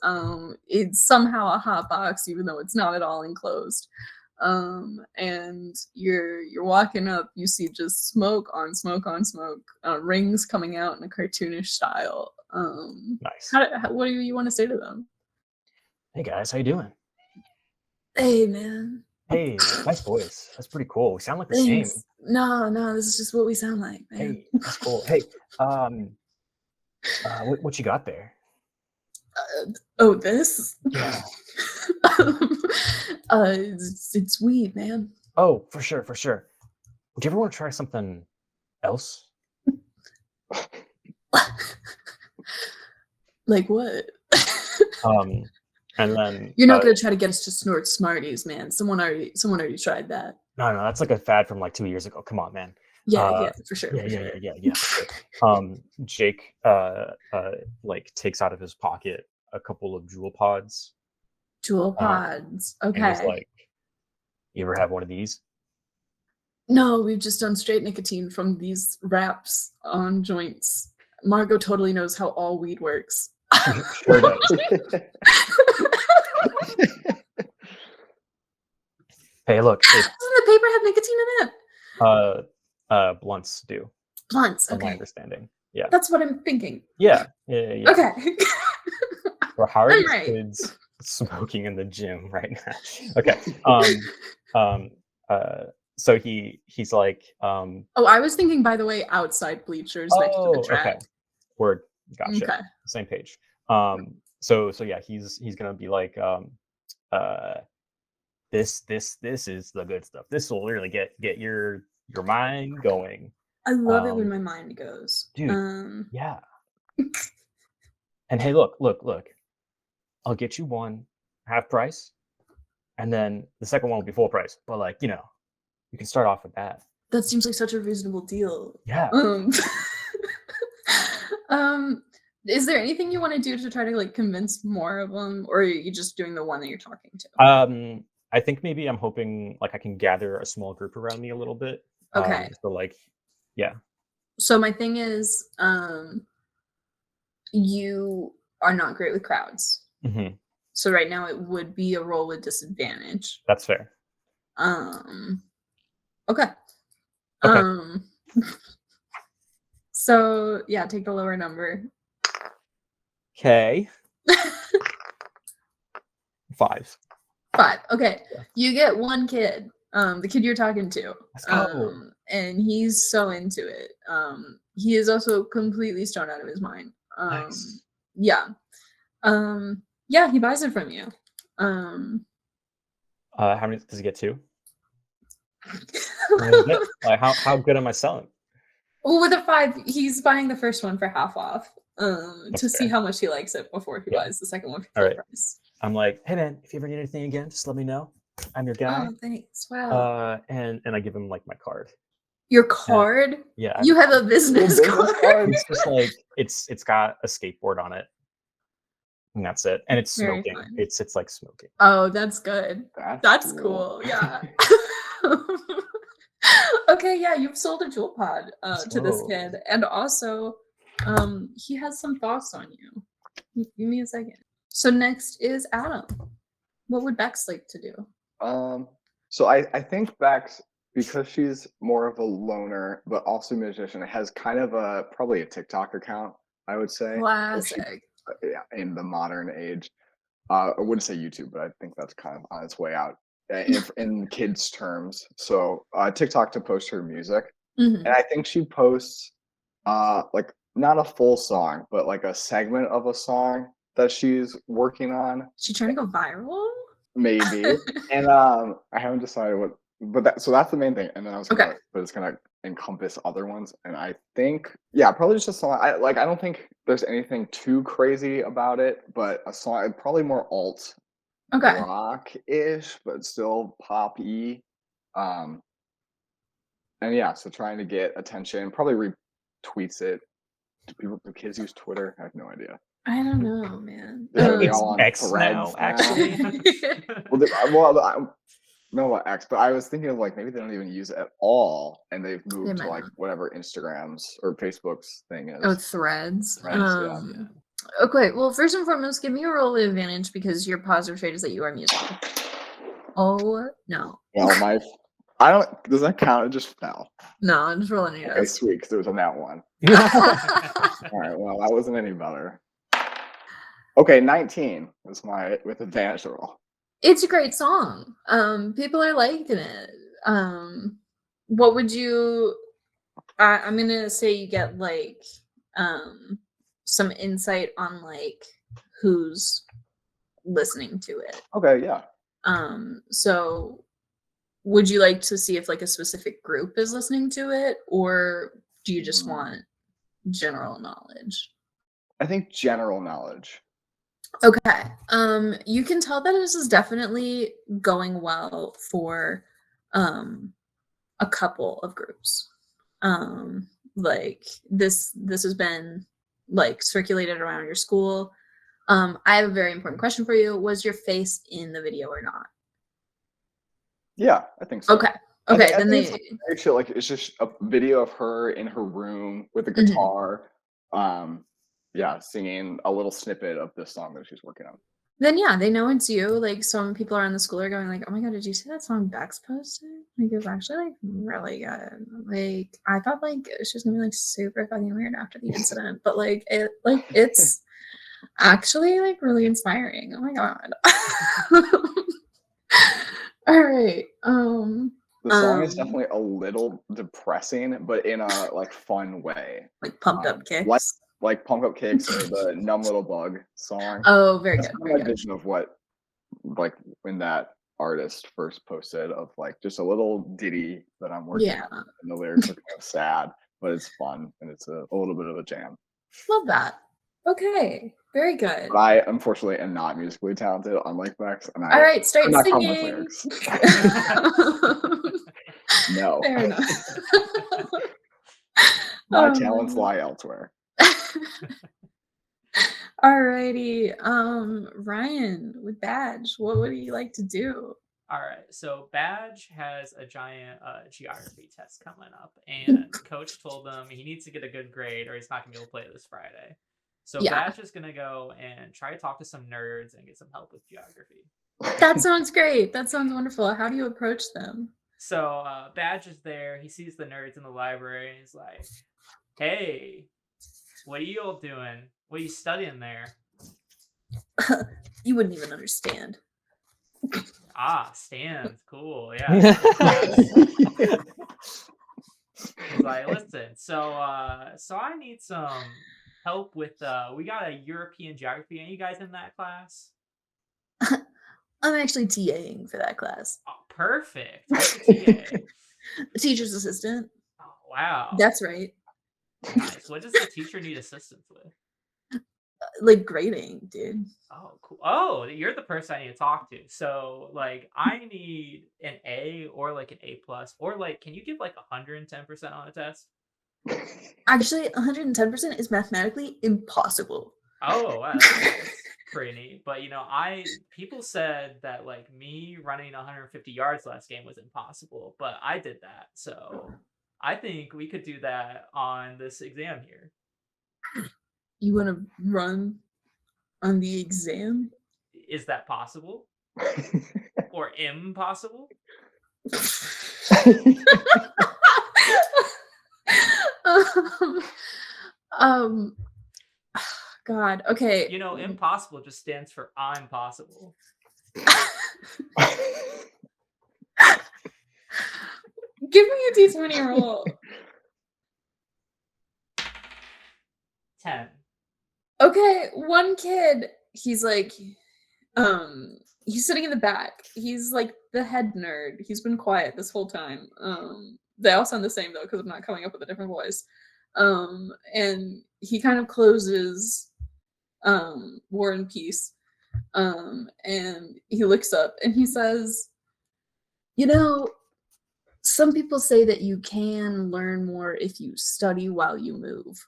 [SPEAKER 1] it's somehow a hot box, even though it's not at all enclosed. And you're walking up, you see just smoke on smoke on smoke, rings coming out in a cartoonish style.
[SPEAKER 4] Nice.
[SPEAKER 1] What do you want to say to them?
[SPEAKER 4] Hey guys, how you doing?
[SPEAKER 1] Hey man.
[SPEAKER 4] Hey, nice voice. That's pretty cool. We sound like the same.
[SPEAKER 1] Thanks. No, this is just what we sound like, man.
[SPEAKER 4] Hey, that's cool. Hey, what you got there?
[SPEAKER 1] Oh, this?
[SPEAKER 4] Yeah.
[SPEAKER 1] It's weed, man.
[SPEAKER 4] Oh, for sure. Would you ever want to try something else?
[SPEAKER 1] Like what?
[SPEAKER 4] And then
[SPEAKER 1] You're not gonna try to get us to snort Smarties, man. Someone already tried that.
[SPEAKER 4] No, that's like a fad from like 2 years ago. Come on, man.
[SPEAKER 1] Yeah, for sure.
[SPEAKER 4] Yeah. For sure. Jake like takes out of his pocket a couple of jewel pods.
[SPEAKER 1] Jewel pods.
[SPEAKER 4] And
[SPEAKER 1] Okay.
[SPEAKER 4] he's like, you ever have one of these?
[SPEAKER 1] No, we've just done straight nicotine from these wraps on joints. Margaux totally knows how all weed works.
[SPEAKER 4] Sure does. Hey, look.
[SPEAKER 1] Doesn't the paper have nicotine in
[SPEAKER 4] it? Blunts do.
[SPEAKER 1] Blunts,
[SPEAKER 4] from
[SPEAKER 1] okay.
[SPEAKER 4] my understanding. Yeah.
[SPEAKER 1] That's what I'm thinking.
[SPEAKER 4] Yeah.
[SPEAKER 1] Okay.
[SPEAKER 4] Or how are
[SPEAKER 1] I'm
[SPEAKER 4] these
[SPEAKER 1] right.
[SPEAKER 4] kids smoking in the gym right now? Okay. So he's like,
[SPEAKER 1] Oh, I was thinking, by the way, outside bleachers next to the track.
[SPEAKER 4] Okay. Word. Gotcha.
[SPEAKER 1] Okay.
[SPEAKER 4] Same page. So yeah, he's gonna be like, this is the good stuff. This will really get your mind going.
[SPEAKER 1] I love it when my mind goes.
[SPEAKER 4] Dude. Yeah. And hey, look. I'll get you one half price, and then the second one will be full price. But like, you can start off with that.
[SPEAKER 1] That seems like such a reasonable deal.
[SPEAKER 4] Yeah.
[SPEAKER 1] Is there anything you want to do to try to like convince more of them, or are you just doing the one that you're talking to?
[SPEAKER 4] I think maybe I'm hoping like I can gather a small group around me a little bit.
[SPEAKER 1] Okay.
[SPEAKER 4] So like, yeah.
[SPEAKER 1] So my thing is, you are not great with crowds.
[SPEAKER 4] Mm-hmm.
[SPEAKER 1] So right now it would be a roll with disadvantage.
[SPEAKER 4] That's fair.
[SPEAKER 1] Okay. So yeah, take the lower number.
[SPEAKER 4] Okay. 5.
[SPEAKER 1] 5. Okay.
[SPEAKER 4] Yeah.
[SPEAKER 1] You get one kid, the kid you're talking to.
[SPEAKER 4] Let's go.
[SPEAKER 1] And he's so into it. He is also completely stoned out of his mind.
[SPEAKER 4] Nice.
[SPEAKER 1] Yeah. Yeah, he buys it from you.
[SPEAKER 4] How many does he get? 2? Like how good am I selling?
[SPEAKER 1] Well, with a 5, he's buying the first one for half off. To see
[SPEAKER 4] fair.
[SPEAKER 1] how much he likes it before he buys the second one for full price.
[SPEAKER 4] I'm like, hey man, if you ever need anything again, just let me know. I'm your guy.
[SPEAKER 1] Oh, thanks. Wow.
[SPEAKER 4] And I give him like my card.
[SPEAKER 1] Your card?
[SPEAKER 4] Yeah.
[SPEAKER 1] You have a business
[SPEAKER 2] business
[SPEAKER 1] card?
[SPEAKER 4] It's just like it's got a skateboard on it. And that's it. And it's
[SPEAKER 1] Very
[SPEAKER 4] smoking.
[SPEAKER 1] fun.
[SPEAKER 4] It's like smoking.
[SPEAKER 1] Oh, that's good. That's cool. Yeah. Okay, yeah, you've sold a jewel pod to this kid, and also he has some thoughts on you. Give me a second. So next is Adam. What would Bex like to do?
[SPEAKER 2] So I think Bex, because she's more of a loner but also a musician, has kind of probably a TikTok account, I would say.
[SPEAKER 1] Classic.
[SPEAKER 2] Yeah, in the modern age. I wouldn't say YouTube, but I think that's kind of on its way out in kids' terms. So TikTok to post her music,
[SPEAKER 1] Mhm.
[SPEAKER 2] and I think she posts like not a full song, but like a segment of a song that she's working on.
[SPEAKER 1] She trying to go viral?
[SPEAKER 2] Maybe. And I haven't decided what, but that's the main thing. And then I was gonna, but it's gonna encompass other ones. And I think, yeah, probably just a song. I don't think there's anything too crazy about it, but a song, probably more alt rock-ish, but still pop-y. And yeah, so trying to get attention, probably retweets it. Do kids use Twitter? I have no idea.
[SPEAKER 1] I don't know, man.
[SPEAKER 2] They're all on
[SPEAKER 4] X
[SPEAKER 2] Threads
[SPEAKER 4] now, actually.
[SPEAKER 2] No, what X? But I was thinking of like maybe they don't even use it at all, and they've moved to like whatever Instagram's or Facebook's thing is.
[SPEAKER 1] Oh, Threads.
[SPEAKER 2] Yeah.
[SPEAKER 1] Okay, well, first and foremost, give me a roll of advantage because your positive trait is that you are musical. Oh no.
[SPEAKER 2] Well, I don't. Does that count? It just fell.
[SPEAKER 1] No, I'm just rolling it.
[SPEAKER 2] Okay, sweet. Because it was on that one. All right. Well, that wasn't any better. Okay, 19 was my with advantage roll.
[SPEAKER 1] It's a great song. People are liking it. What would you? I'm gonna say you get like some insight on like who's listening to it.
[SPEAKER 2] Okay, yeah.
[SPEAKER 1] So would you like to see if like a specific group is listening to it, or do you just want general knowledge?
[SPEAKER 2] I think general knowledge.
[SPEAKER 1] Okay. You can tell that this is definitely going well for a couple of groups. Like this has been like circulated around your school. I have a very important question for you. Was your face in the video or not?
[SPEAKER 2] Yeah, I think so.
[SPEAKER 1] Okay. Okay, then they
[SPEAKER 2] actually like it's just a video of her in her room with a guitar. Yeah, singing a little snippet of this song that she's working on.
[SPEAKER 1] Then yeah, they know it's you. Like some people around the school are going like, "Oh my god, did you see that song Bex posted? Like it was actually like really good. Like I thought like she was gonna be like super fucking weird after the incident, but like it's actually like really inspiring. Oh my god." All right.
[SPEAKER 2] The song is definitely a little depressing, but in a like fun way.
[SPEAKER 1] Like pumped up kicks.
[SPEAKER 2] Like Pump Up Kicks or the Numb Little Bug song.
[SPEAKER 1] Oh, very
[SPEAKER 2] That's
[SPEAKER 1] good.
[SPEAKER 2] kind of my vision of what, like, when that artist first posted of like just a little ditty that I'm working on, and the lyrics are kind of sad, but it's fun and it's a little bit of a jam.
[SPEAKER 1] Love that. Okay, very good.
[SPEAKER 2] But I unfortunately am not musically talented, unlike Bex. And
[SPEAKER 1] all right, start singing.
[SPEAKER 2] Lyrics. No.
[SPEAKER 1] Fair enough.
[SPEAKER 2] My talents lie elsewhere.
[SPEAKER 1] Alrighty, Ryan with Badge, what would you like to do?
[SPEAKER 3] All right, so Badge has a giant geography test coming up, and Coach told him he needs to get a good grade or he's not gonna be able to play this Friday. So Badge is gonna go and try to talk to some nerds and get some help with geography.
[SPEAKER 1] That sounds great. That sounds wonderful. How do you approach them?
[SPEAKER 3] So Badge is there. He sees the nerds in the library, and he's like, "Hey, what are you all doing? What are you studying there?"
[SPEAKER 1] You wouldn't even understand.
[SPEAKER 3] Stands. Cool. Yeah. He's like, "Listen, so I need some help with we got a European geography. Are you guys in that class?"
[SPEAKER 1] I'm actually TAing for that class.
[SPEAKER 3] Oh, perfect. What's a TA?
[SPEAKER 1] Teacher's assistant.
[SPEAKER 3] Oh, wow.
[SPEAKER 1] That's right.
[SPEAKER 3] Nice. What does the teacher need assistance with?
[SPEAKER 1] like grading, dude.
[SPEAKER 3] Oh, cool. Oh, you're the person I need to talk to. So, like, I need an A or like an A plus, or like, can you give like 110% on a test?
[SPEAKER 1] Actually, 110% is mathematically impossible.
[SPEAKER 3] Oh, wow, that's pretty neat. But people said that like me running 150 yards last game was impossible, but I did that. So I think we could do that on this exam here.
[SPEAKER 1] You want to run on the exam?
[SPEAKER 3] Is that possible or impossible?
[SPEAKER 1] um, God. Okay.
[SPEAKER 3] Impossible just stands for I'm possible.
[SPEAKER 1] Give me a D20 roll.
[SPEAKER 3] 10.
[SPEAKER 1] Okay, one kid, he's like, he's sitting in the back. He's like the head nerd. He's been quiet this whole time. They all sound the same though, because I'm not coming up with a different voice. And he kind of closes War and Peace. And he looks up and he says, some people say that you can learn more if you study while you move.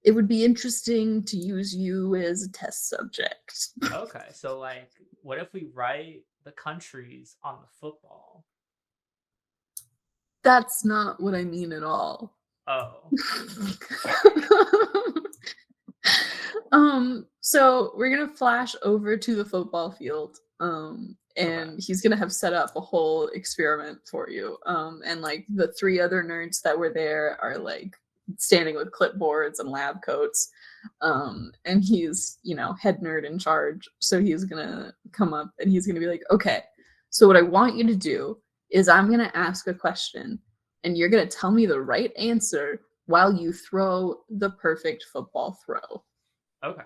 [SPEAKER 1] It would be interesting to use you as a test subject.
[SPEAKER 3] Okay, so like, what if we write the countries on the football?
[SPEAKER 1] That's not what I mean at all.
[SPEAKER 3] Oh.
[SPEAKER 1] So we're gonna flash over to the football field. And he's gonna have set up a whole experiment for you. And like the three other nerds that were there are like standing with clipboards and lab coats. And he's, head nerd in charge. So he's gonna come up and he's gonna be like, okay, so what I want you to do is I'm gonna ask a question and you're gonna tell me the right answer while you throw the perfect football throw.
[SPEAKER 3] Okay.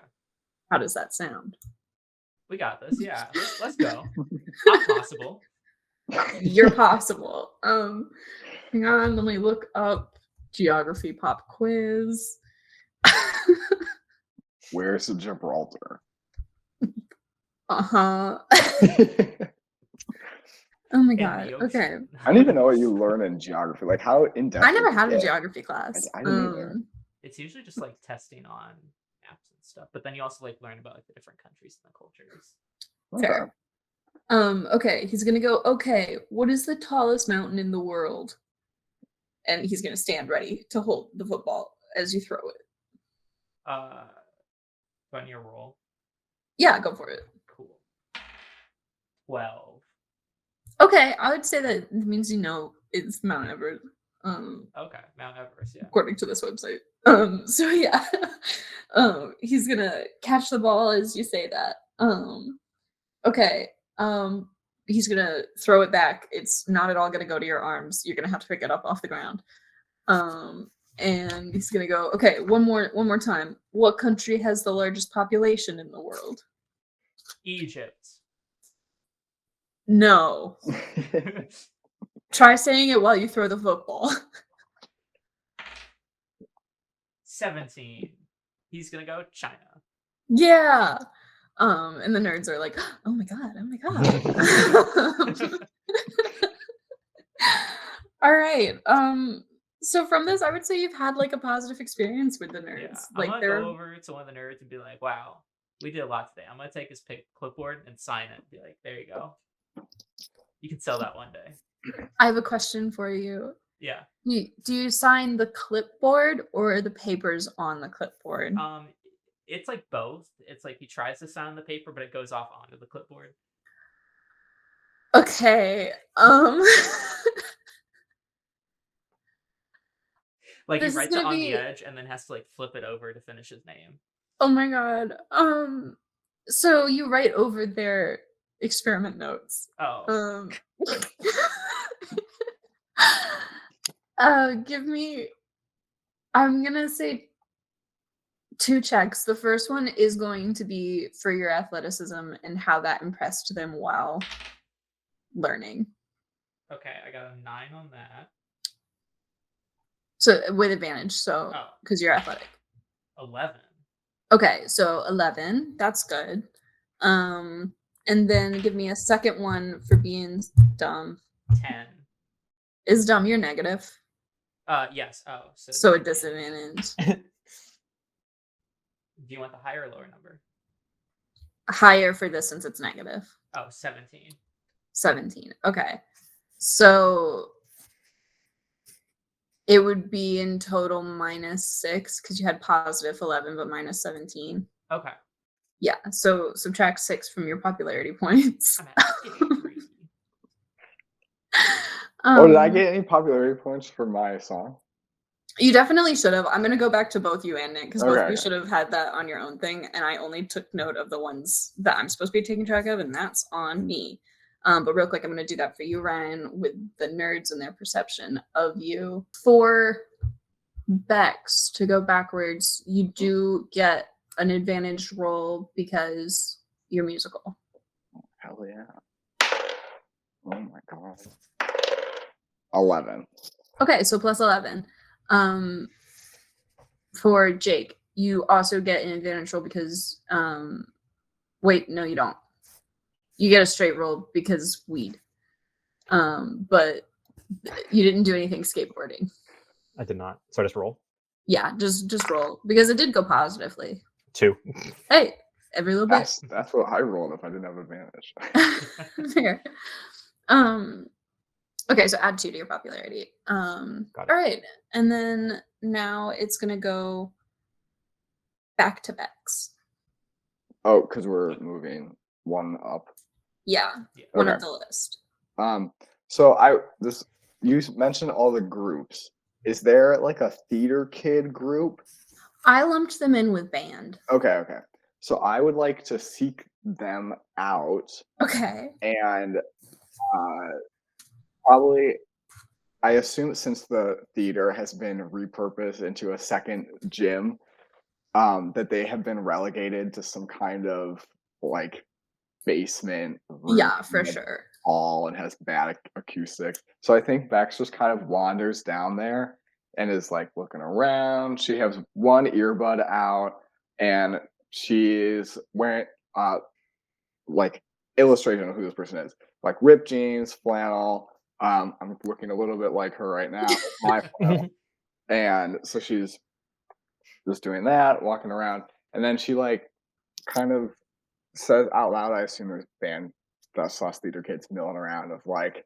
[SPEAKER 1] How does that sound?
[SPEAKER 3] We got this. Yeah. Let's go. I'm possible.
[SPEAKER 1] You're possible. Hang on, let me look up geography pop quiz.
[SPEAKER 2] Where's Gibraltar?
[SPEAKER 1] Uh-huh. Oh my god. Okay.
[SPEAKER 2] I don't even know what you learn in geography. Like how in depth.
[SPEAKER 1] I never had a geography class.
[SPEAKER 2] I didn't either.
[SPEAKER 3] It's usually just like testing on maps and stuff, but then you also like learn about like the different countries and the cultures.
[SPEAKER 1] Fair. Okay, he's gonna go, okay, what is the tallest mountain in the world? And he's gonna stand ready to hold the football as you throw it.
[SPEAKER 3] Do I need a roll?
[SPEAKER 1] Yeah, go for it.
[SPEAKER 3] Cool. 12.
[SPEAKER 1] Okay, I would say that means it's Mount Everest.
[SPEAKER 3] Okay, Mount Everest, yeah.
[SPEAKER 1] According to this website. So yeah. He's gonna catch the ball as you say that. Okay. He's gonna throw it back. It's not at all gonna go to your arms. You're gonna have to pick it up off the ground. And he's gonna go, okay, one more time. What country has the largest population in the world?
[SPEAKER 3] Egypt.
[SPEAKER 1] No. Try saying it while you throw the football.
[SPEAKER 3] 17. He's gonna go China.
[SPEAKER 1] Yeah. And the nerds are like, oh my god. All right. So from this, I would say you've had like a positive experience with the nerds.
[SPEAKER 3] Yeah.
[SPEAKER 1] Like
[SPEAKER 3] I'm gonna go over to one of the nerds and be like, wow, we did a lot today. I'm gonna take his clipboard and sign it and be like, there you go. You can sell that one day.
[SPEAKER 1] I have a question for you.
[SPEAKER 3] Yeah.
[SPEAKER 1] Do you sign the clipboard or the papers on the clipboard?
[SPEAKER 3] It's like both. It's like he tries to sign on the paper, but it goes off onto the clipboard.
[SPEAKER 1] Okay.
[SPEAKER 3] Like he writes it on the edge and then has to like flip it over to finish his name.
[SPEAKER 1] Oh my god. So you write over their experiment notes.
[SPEAKER 3] Oh.
[SPEAKER 1] I'm gonna say 2 checks. The first one is going to be for your athleticism and how that impressed them while learning.
[SPEAKER 3] Okay, I got a 9 on that.
[SPEAKER 1] So with advantage, so because you're athletic.
[SPEAKER 3] 11.
[SPEAKER 1] Okay, so 11. That's good. And then give me a second one for being dumb.
[SPEAKER 3] 10.
[SPEAKER 1] Is dumb your negative?
[SPEAKER 3] Yes. Oh,
[SPEAKER 1] So a disadvantage.
[SPEAKER 3] Do you want the higher or lower number?
[SPEAKER 1] Higher for this since it's negative.
[SPEAKER 3] Oh, 17.
[SPEAKER 1] 17. Okay. So it would be in total -6 because you had positive 11 but -17.
[SPEAKER 3] Okay.
[SPEAKER 1] Yeah. So subtract 6 from your popularity points.
[SPEAKER 3] I'm getting greedy.
[SPEAKER 2] Did I get any popularity points for my song?
[SPEAKER 1] You definitely should have. I'm going to go back to both you and Nick because both of you
[SPEAKER 2] Okay.
[SPEAKER 1] should have had that on your own thing. And I only took note of the ones that I'm supposed to be taking track of, and that's on me. But real quick, I'm going to do that for you, Ryan, with the nerds and their perception of you. For Bex, to go backwards, you do get an advantage roll because you're musical.
[SPEAKER 2] Hell yeah. Oh my god. 11.
[SPEAKER 1] Okay, so plus 11. For Jake, you also get an advantage roll because wait, no, you don't. You get a straight roll because weed. But you didn't do anything skateboarding.
[SPEAKER 4] I did not. So I just roll.
[SPEAKER 1] Yeah, just roll because it did go positively.
[SPEAKER 4] 2.
[SPEAKER 1] Hey, every little bit.
[SPEAKER 2] That's what I rolled if I didn't have advantage.
[SPEAKER 1] Fair. Okay, so add 2 to your popularity.
[SPEAKER 4] Got it.
[SPEAKER 1] All right, and then now it's gonna go back to Bex.
[SPEAKER 2] Oh, because we're moving one up.
[SPEAKER 1] Yeah,
[SPEAKER 3] Yeah.
[SPEAKER 1] one
[SPEAKER 2] Okay.
[SPEAKER 1] of the list.
[SPEAKER 2] So you mentioned all the groups. Is there like a theater kid group?
[SPEAKER 1] I lumped them in with band.
[SPEAKER 2] Okay. So I would like to seek them out
[SPEAKER 1] Okay.
[SPEAKER 2] and probably, I assume since the theater has been repurposed into a second gym, that they have been relegated to some kind of like basement room
[SPEAKER 1] Yeah, for
[SPEAKER 2] that's
[SPEAKER 1] sure.
[SPEAKER 2] tall and has bad acoustics. So I think Bex just kind of wanders down there and is like looking around. She has one earbud out and she's wearing like illustration of who this person is. Like ripped jeans, flannel. I'm looking a little bit like her right now. My flannel. And so she's just doing that, walking around, and then she like kind of says out loud, I assume there's band / theater kids milling around of like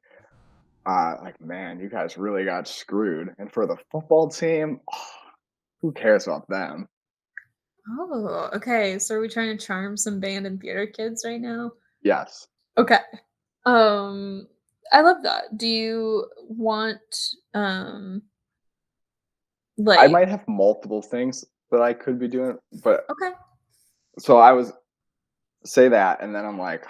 [SPEAKER 2] man, you guys really got screwed. And for the football team, who cares about them?
[SPEAKER 1] Oh, okay. So are we trying to charm some band and theater kids right now?
[SPEAKER 2] Yes.
[SPEAKER 1] Okay. I love that. Do you want like
[SPEAKER 2] I might have multiple things that I could be doing, but
[SPEAKER 1] okay.
[SPEAKER 2] so I was say that, and then I'm like,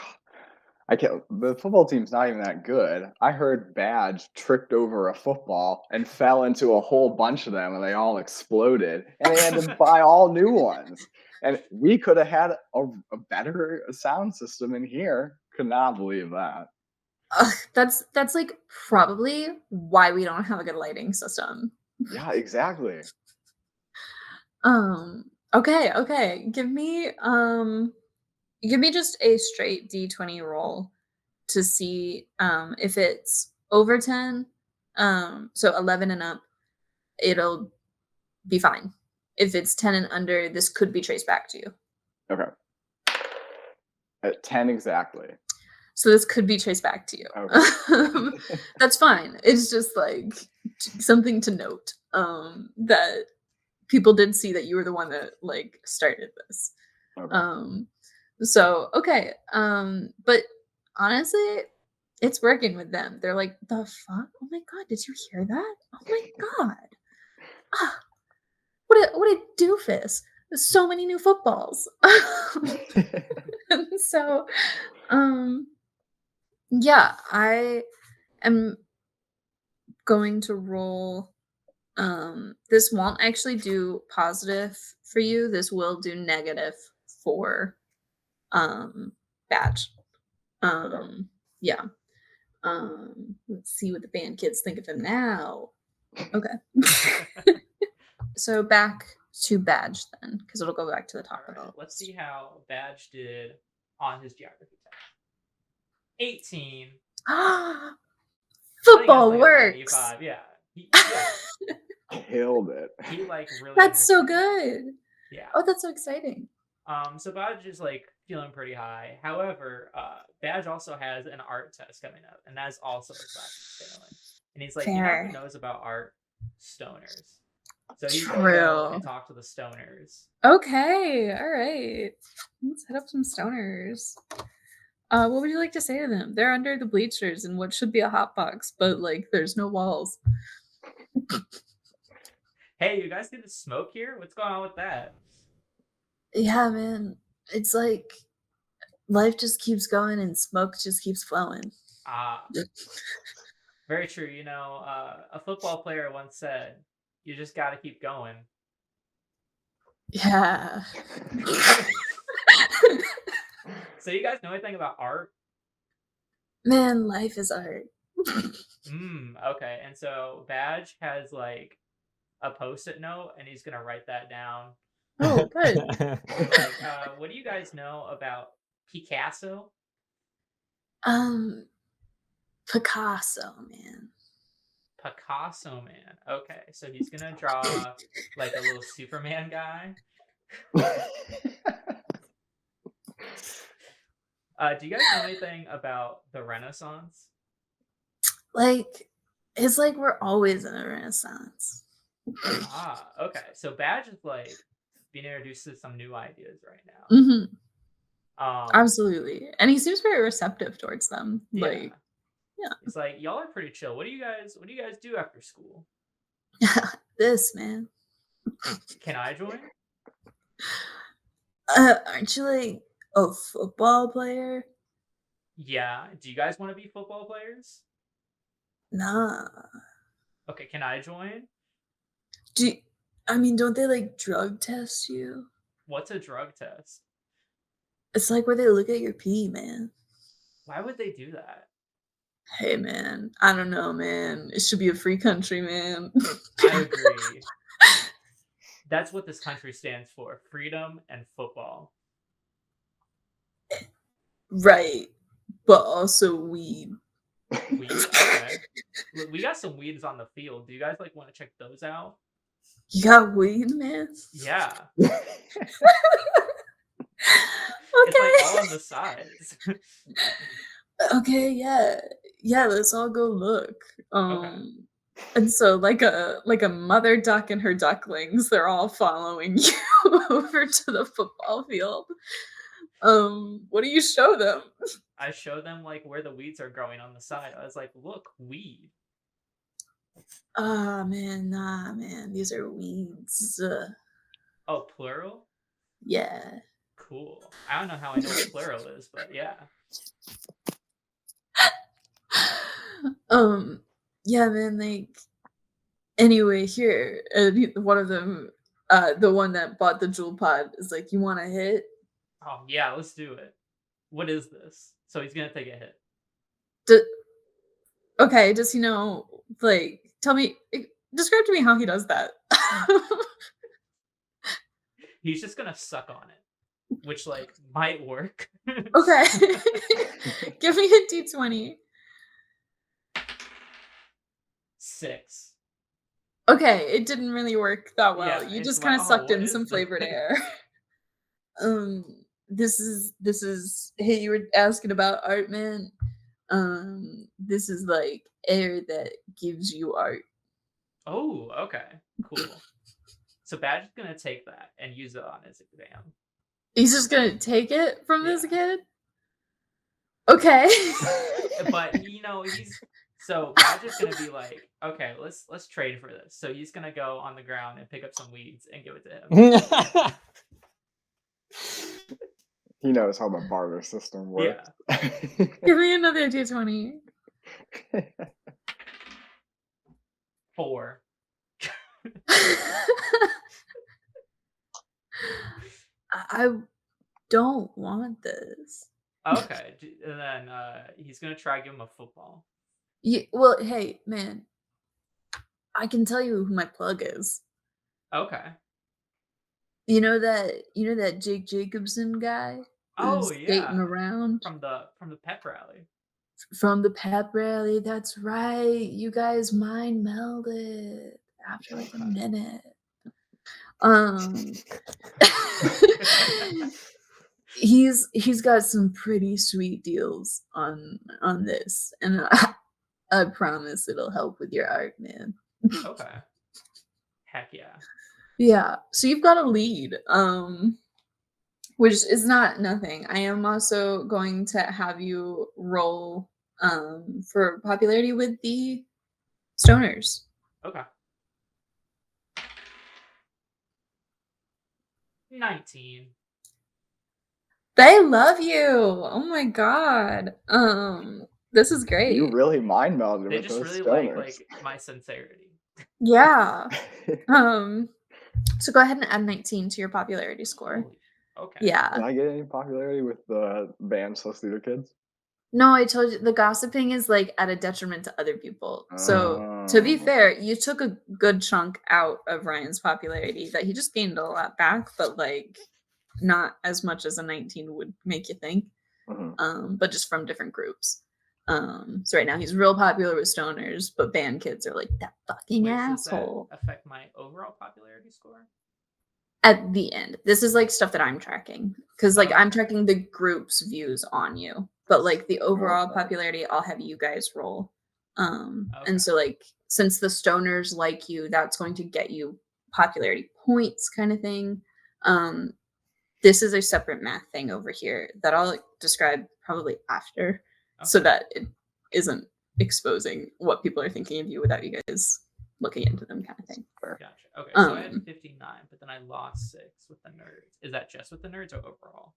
[SPEAKER 2] I can't. The football team's not even that good. I heard Badge tripped over a football and fell into a whole bunch of them, and they all exploded, and they had to buy all new ones. And we could have had a better sound system in here. Could not believe that.
[SPEAKER 1] That's like probably why we don't have a good lighting system.
[SPEAKER 2] Yeah, exactly.
[SPEAKER 1] Okay. Give me just a straight D20 roll to see if it's over 10. So 11 and up, it'll be fine. If it's 10 and under, this could be traced back to you.
[SPEAKER 2] Okay. At 10 exactly.
[SPEAKER 1] So this could be traced back to you.
[SPEAKER 2] Okay.
[SPEAKER 1] That's fine. It's just like something to note that people did see that you were the one that like started this.
[SPEAKER 2] Okay.
[SPEAKER 1] So okay. But honestly, it's working with them. They're like, the fuck? Oh my god, did you hear that? Oh my god. Ah, what a doofus. There's so many new footballs. And so yeah, I am going to roll. This won't actually do positive for you. This will do negative for Badge. Yeah. Let's see what the band kids think of him now. Okay. So back to Badge then, because it'll go back to the top
[SPEAKER 3] All right,
[SPEAKER 1] adults.
[SPEAKER 3] let's see how Badge did on his geography test. 18. I think
[SPEAKER 1] Football
[SPEAKER 3] that's like a
[SPEAKER 1] works.
[SPEAKER 3] 95. Yeah.
[SPEAKER 2] Killed it.
[SPEAKER 3] He like really.
[SPEAKER 1] That's so
[SPEAKER 3] understands.
[SPEAKER 1] good.
[SPEAKER 3] Yeah.
[SPEAKER 1] Oh, that's so exciting.
[SPEAKER 3] So Badge is like feeling pretty high. However, Badge also has an art test coming up, and that's also a class he's failing. And he's like, you know
[SPEAKER 1] Fair.
[SPEAKER 3] who knows about art? Stoners. So he's gonna go and talk to the stoners.
[SPEAKER 1] Okay, all right. Let's hit up some stoners. What would you like to say to them? They're under the bleachers in what should be a hot box, but like there's no walls.
[SPEAKER 3] Hey, you guys see the smoke here? What's going on with that?
[SPEAKER 1] Yeah, man. It's like life just keeps going and smoke just keeps flowing.
[SPEAKER 3] Very true. You know, a football player once said, "You just got to keep going."
[SPEAKER 1] Yeah.
[SPEAKER 3] So you guys know anything about art?
[SPEAKER 1] Man, life is art.
[SPEAKER 3] Okay. And so Badge has like a post-it note, and he's gonna write that down.
[SPEAKER 1] Oh, good.
[SPEAKER 3] Like, what do you guys know about Picasso?
[SPEAKER 1] Picasso, man.
[SPEAKER 3] Picasso, man. Okay, so he's gonna draw like a little Superman guy. Do you guys know anything about the Renaissance?
[SPEAKER 1] Like, it's like we're always in a renaissance.
[SPEAKER 3] Okay. So Badge is like being introduced to some new ideas right now.
[SPEAKER 1] Mm-hmm. Absolutely. And he seems very receptive towards them.
[SPEAKER 3] Yeah.
[SPEAKER 1] Like, yeah.
[SPEAKER 3] It's like, y'all are pretty chill. What do you guys do after school?
[SPEAKER 1] This, man.
[SPEAKER 3] Can I join?
[SPEAKER 1] Aren't you like a football player?
[SPEAKER 3] Yeah. Do you guys want to be football players?
[SPEAKER 1] Nah.
[SPEAKER 3] Okay, can I join?
[SPEAKER 1] Don't they like drug test you?
[SPEAKER 3] What's a drug test?
[SPEAKER 1] It's like where they look at your pee, man.
[SPEAKER 3] Why would they do that?
[SPEAKER 1] Hey, man. I don't know, man. It should be a free country, man.
[SPEAKER 3] I agree. That's what this country stands for: freedom and football.
[SPEAKER 1] Right. But also weed.
[SPEAKER 3] Weed? Okay. We got some weeds on the field. Do you guys like want to check those out?
[SPEAKER 1] You got weed, man?
[SPEAKER 3] Yeah.
[SPEAKER 1] Okay.
[SPEAKER 3] It's like all on the sides.
[SPEAKER 1] Okay, yeah. Yeah, let's all go look.
[SPEAKER 3] Okay.
[SPEAKER 1] And so like a mother duck and her ducklings, they're all following you over to the football field. What do you show them?
[SPEAKER 3] I show them like where the weeds are growing on the side. I was like, look, weed.
[SPEAKER 1] Man, nah, man. These are weeds.
[SPEAKER 3] Oh, plural?
[SPEAKER 1] Yeah.
[SPEAKER 3] Cool. I don't know how I know what plural is, but yeah.
[SPEAKER 1] Yeah, man, like anyway, here, one of them, the one that bought the jewel pod is like, you want to hit?
[SPEAKER 3] Oh, yeah, let's do it. What is this? So he's gonna take a hit.
[SPEAKER 1] Okay, does he know, like, describe to me how he does that.
[SPEAKER 3] He's just gonna suck on it, which, like, might work.
[SPEAKER 1] Okay. Give me a d20.
[SPEAKER 3] 6.
[SPEAKER 1] Okay, it didn't really work that well.
[SPEAKER 3] Yeah,
[SPEAKER 1] You
[SPEAKER 3] it's
[SPEAKER 1] just
[SPEAKER 3] like,
[SPEAKER 1] kind of sucked
[SPEAKER 3] what
[SPEAKER 1] in
[SPEAKER 3] is
[SPEAKER 1] some
[SPEAKER 3] this?
[SPEAKER 1] flavored air. This is hey, you were asking about art, man. This is like air that gives you art.
[SPEAKER 3] Oh, okay. Cool. So Badge is gonna take that and use it on his exam.
[SPEAKER 1] He's just gonna take it from this kid? Okay.
[SPEAKER 3] But you know, so Badge is gonna be like, okay, let's trade for this. So he's gonna go on the ground and pick up some weeds and give it to him.
[SPEAKER 2] He knows how the barter system works.
[SPEAKER 3] Yeah.
[SPEAKER 1] Give me another d20.
[SPEAKER 3] 4.
[SPEAKER 1] I don't want this.
[SPEAKER 3] Okay, and then he's gonna try to give him a football.
[SPEAKER 1] Well, hey, man. I can tell you who my plug is.
[SPEAKER 3] Okay.
[SPEAKER 1] You know that Jake Jacobson guy
[SPEAKER 3] Oh
[SPEAKER 1] who's skating
[SPEAKER 3] yeah,
[SPEAKER 1] around
[SPEAKER 3] from the pep rally.
[SPEAKER 1] from the pep rally? That's right. You guys mind melded after like a
[SPEAKER 3] Okay.
[SPEAKER 1] minute. Um, he's got some pretty sweet deals on this, and I promise it'll help with your art, man.
[SPEAKER 3] Okay. Heck yeah.
[SPEAKER 1] Yeah. So you've got a lead. Which is not nothing. I am also going to have you roll for popularity with the stoners.
[SPEAKER 3] Okay. 19.
[SPEAKER 1] They love you. Oh my god. This is great.
[SPEAKER 2] You really mind melded
[SPEAKER 3] They
[SPEAKER 2] with
[SPEAKER 3] just
[SPEAKER 2] those
[SPEAKER 3] really
[SPEAKER 2] stoners.
[SPEAKER 3] like my sincerity.
[SPEAKER 1] Yeah. So go ahead and add 19 to your popularity score.
[SPEAKER 3] Holy- Okay.
[SPEAKER 2] Can
[SPEAKER 1] Yeah.
[SPEAKER 2] I get any popularity with the band Slow Theater Kids?
[SPEAKER 1] No, I told you the gossiping is like at a detriment to other people. So to be
[SPEAKER 2] Oh.
[SPEAKER 1] fair, you took a good chunk out of Ryan's popularity that he just gained a lot back, but like not as much as a 19 would make you think.
[SPEAKER 2] Mhm.
[SPEAKER 1] But just from different groups. So right now he's real popular with stoners, but band kids are like that fucking
[SPEAKER 3] Wait, does that
[SPEAKER 1] asshole.
[SPEAKER 3] affect my overall popularity score?
[SPEAKER 1] At the end, this is like stuff that I'm tracking because like I'm
[SPEAKER 3] Okay.
[SPEAKER 1] tracking the group's views on you, but like the overall
[SPEAKER 2] Okay.
[SPEAKER 1] popularity, I'll have you guys roll.
[SPEAKER 3] Okay.
[SPEAKER 1] And so like since the stoners like you, that's going to get you popularity points, kind of thing. This is a separate math thing over here that I'll describe probably after, so
[SPEAKER 3] Okay.
[SPEAKER 1] that it isn't exposing what people are thinking of you without you guys looking into them, kind of thing.
[SPEAKER 2] Fair.
[SPEAKER 3] Gotcha. Okay, so I had
[SPEAKER 1] Um,
[SPEAKER 3] 59, but then I lost 6 with the nerds. Is that just with the nerds or overall?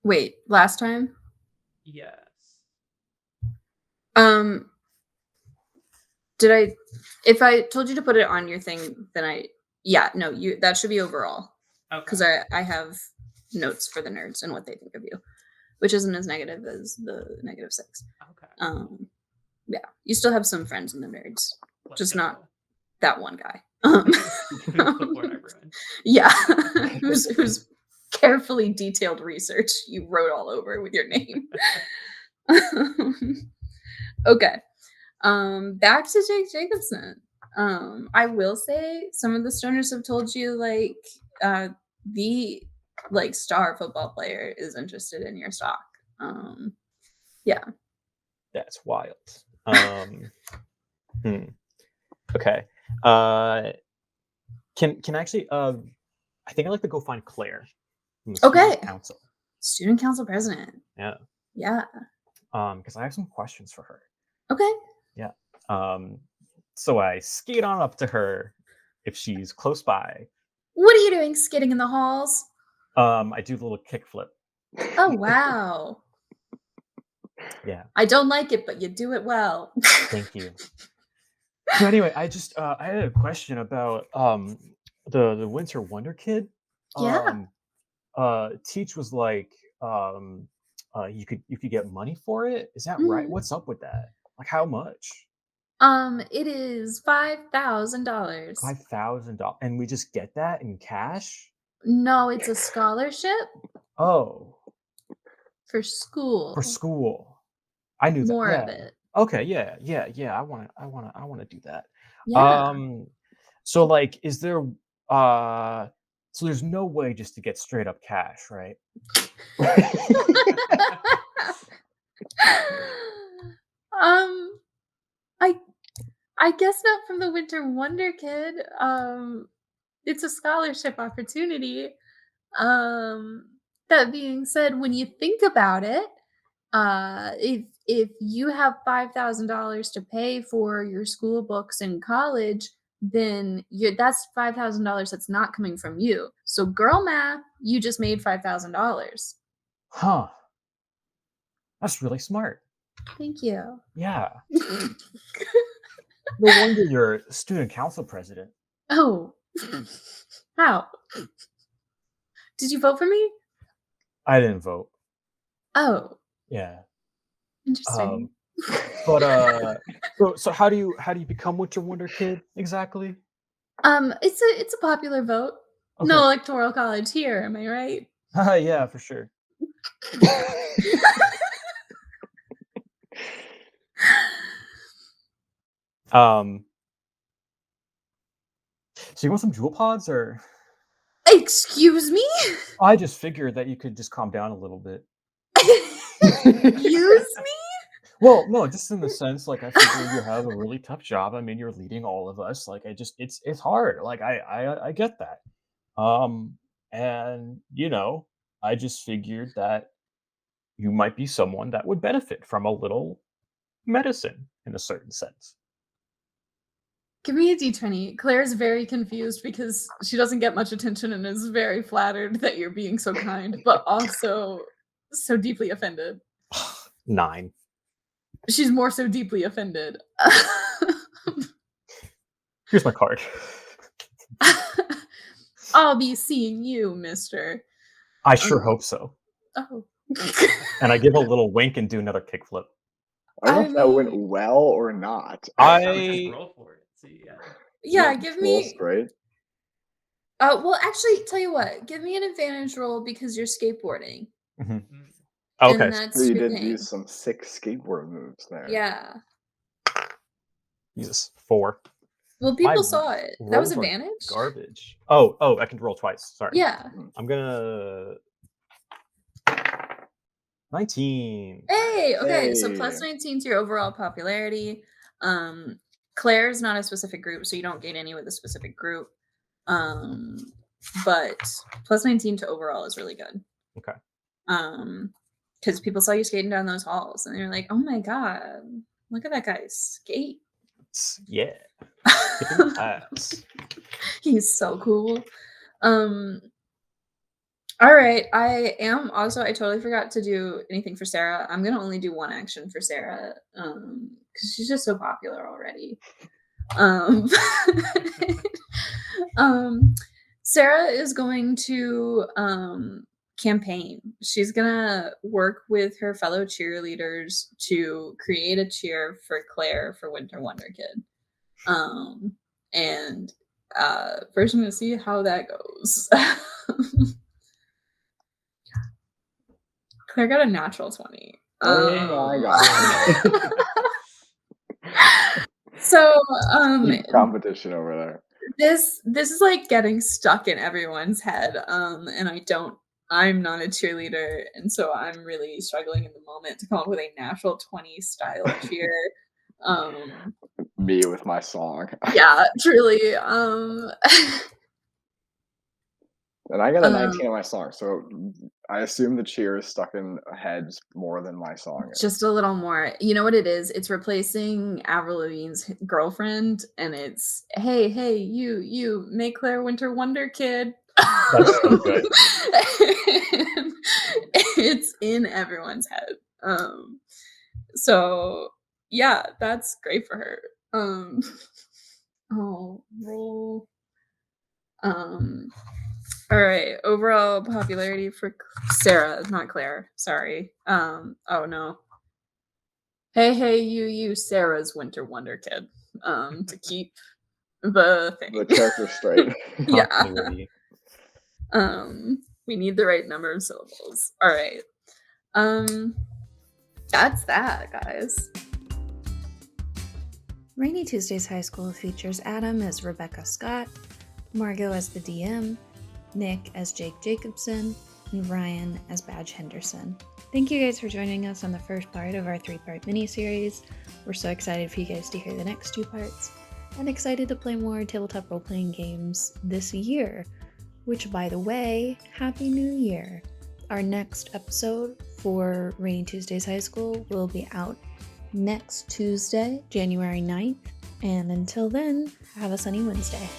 [SPEAKER 1] Wait, last time?
[SPEAKER 3] Yes.
[SPEAKER 1] Did I if I told you to put it on your thing, then no, you that should be overall.
[SPEAKER 3] Okay.
[SPEAKER 1] Because I have notes for the nerds and what they think of you, which isn't as negative as the -6.
[SPEAKER 3] Okay.
[SPEAKER 1] Yeah, you still have some friends in the nerds,
[SPEAKER 3] Let's
[SPEAKER 1] just
[SPEAKER 3] go.
[SPEAKER 1] not that one guy.
[SPEAKER 3] Whose clipboard I ruined.
[SPEAKER 1] Yeah, who's carefully detailed research you wrote all over with your name. Okay. Back to Jake Jacobson. I will say some of the stoners have told you like the like star football player is interested in your stock. Yeah.
[SPEAKER 4] That's wild. Okay. Can I actually I think I'd like to go find Claire from the student
[SPEAKER 1] Okay.
[SPEAKER 4] council.
[SPEAKER 1] Student council president.
[SPEAKER 4] Yeah.
[SPEAKER 1] Yeah.
[SPEAKER 4] Because I have some questions for her.
[SPEAKER 1] Okay.
[SPEAKER 4] Yeah. So I skate on up to her if she's close by.
[SPEAKER 1] What are you doing skating in the halls?
[SPEAKER 4] I do the little kickflip.
[SPEAKER 1] Oh wow.
[SPEAKER 4] Yeah.
[SPEAKER 1] I don't like it, but you do it well.
[SPEAKER 4] Thank you. So anyway, I just I had a question about the Winter Wonder Kid.
[SPEAKER 1] Yeah.
[SPEAKER 4] Teach was like you could get money for it. Is that right?
[SPEAKER 1] Mhm.
[SPEAKER 4] What's up with that? Like how much?
[SPEAKER 1] It is $5,000.
[SPEAKER 4] $5,000, and we just get that in cash?
[SPEAKER 1] No, it's a scholarship
[SPEAKER 4] Oh,
[SPEAKER 1] for school.
[SPEAKER 4] for school. I knew that.
[SPEAKER 1] More
[SPEAKER 4] Yeah.
[SPEAKER 1] of it.
[SPEAKER 4] Okay. Yeah. I wanna do that.
[SPEAKER 1] Yeah.
[SPEAKER 4] So like, is there so there's no way just to get straight up cash, right?
[SPEAKER 1] um, I guess not from the Winter Wonder Kid. It's a scholarship opportunity. That being said, when you think about it, if you have $5,000 to pay for your school books in college, then that's $5,000 that's not coming from you. So, girl math, you just made $5,000.
[SPEAKER 4] Huh. That's really smart.
[SPEAKER 1] Thank you.
[SPEAKER 4] Yeah. No wonder you're student council president.
[SPEAKER 1] Oh, how? Did you vote for me?
[SPEAKER 4] I didn't vote.
[SPEAKER 1] Oh,
[SPEAKER 4] Yeah.
[SPEAKER 1] interesting.
[SPEAKER 4] But so how do you become Winter Wonder Kid exactly?
[SPEAKER 1] It's a popular vote.
[SPEAKER 4] Okay.
[SPEAKER 1] No electoral college here, am I right?
[SPEAKER 4] Yeah, for sure. So you want some jewel pods, or
[SPEAKER 1] Excuse me?
[SPEAKER 4] I just figured that you could just calm down a little bit.
[SPEAKER 1] Excuse me?
[SPEAKER 4] Well, no, just in the sense, like, I figured you have a really tough job. I mean, you're leading all of us. Like, it's hard. Like, I get that. And I just figured that you might be someone that would benefit from a little medicine in a certain sense.
[SPEAKER 1] Give me a d20. Claire's very confused because she doesn't get much attention and is very flattered that you're being so kind, but also so deeply offended.
[SPEAKER 4] 9.
[SPEAKER 1] She's more so deeply offended.
[SPEAKER 4] Here's my card.
[SPEAKER 1] I'll be seeing you, mister.
[SPEAKER 4] I sure hope so.
[SPEAKER 1] Oh.
[SPEAKER 4] And I give a little wink and do another kickflip.
[SPEAKER 2] I don't know if that went
[SPEAKER 1] mean-
[SPEAKER 2] well or not.
[SPEAKER 3] I would just roll for it. See,
[SPEAKER 1] Yeah,
[SPEAKER 2] No,
[SPEAKER 1] give
[SPEAKER 2] roll
[SPEAKER 1] me.
[SPEAKER 2] straight.
[SPEAKER 1] Well, actually, tell you what. Give me an advantage roll because you're skateboarding.
[SPEAKER 3] Mm.
[SPEAKER 4] Okay.
[SPEAKER 1] And that's
[SPEAKER 2] So you
[SPEAKER 1] your
[SPEAKER 2] did
[SPEAKER 1] thing.
[SPEAKER 2] use some sick skateboard moves there.
[SPEAKER 1] Yeah.
[SPEAKER 4] Jesus. 4.
[SPEAKER 1] Well, people
[SPEAKER 4] My
[SPEAKER 1] saw it. That was
[SPEAKER 4] rolls are
[SPEAKER 1] advantage?
[SPEAKER 4] Garbage. Oh, I can roll twice. Sorry.
[SPEAKER 1] Yeah.
[SPEAKER 4] I'm gonna 19.
[SPEAKER 1] Hey, okay, so
[SPEAKER 2] Hey.
[SPEAKER 1] plus 19 to your overall popularity. Claire's not a specific group, so you don't gain any with a specific group. But plus 19 to overall is really good.
[SPEAKER 4] Okay.
[SPEAKER 1] Because people saw you skating down those halls and they're like, oh my god, look at that guy skate.
[SPEAKER 4] Yeah. Kicking ass.
[SPEAKER 1] He's so cool. All right. I totally forgot to do anything for Sarah. I'm gonna only do one action for Sarah. Because she's just so popular already. Sarah is going to campaign. She's gonna work with her fellow cheerleaders to create a cheer for Claire for Winter Wonder Kid. And first I'm gonna see how that goes. Claire got a natural 20.
[SPEAKER 2] Oh my god.
[SPEAKER 1] So
[SPEAKER 2] Deep competition over there.
[SPEAKER 1] this is like getting stuck in everyone's head. And I'm not a cheerleader, and so I'm really struggling in the moment to come up with a natural 20 style cheer.
[SPEAKER 2] Me with my song.
[SPEAKER 1] Yeah, truly.
[SPEAKER 2] And I got a 19 on my song, so I assume the cheer is stuck in heads more than my song is.
[SPEAKER 1] Just a little more. You know what it is? It's replacing Avril Lavigne's girlfriend, and it's hey, you, make Claire Winter Wonder Kid.
[SPEAKER 4] That's so good.
[SPEAKER 1] It's in everyone's head. So yeah, that's great for her. Roll. All right, overall popularity for Sarah, not Claire. Sorry. Oh no. Hey, you, Sarah's Winter Wonder Kid. To keep the thing.
[SPEAKER 2] The character straight.
[SPEAKER 1] Yeah.
[SPEAKER 4] Continuity.
[SPEAKER 1] We need the right number of syllables. All right. That's that, guys. Rainy Tuesdays High School features Adam as Rebecca Scott, Margaux as the DM, Nick as Jake Jacobson, and Ryan as Badge Henderson. Thank you guys for joining us on the first part of our 3-part mini-series. We're so excited for you guys to hear the next 2 parts, and excited to play more tabletop role-playing games this year. Which, by the way, Happy New Year! Our next episode for Rainy Tuesdays High School will be out next Tuesday, January 9th, and until then, have a sunny Wednesday.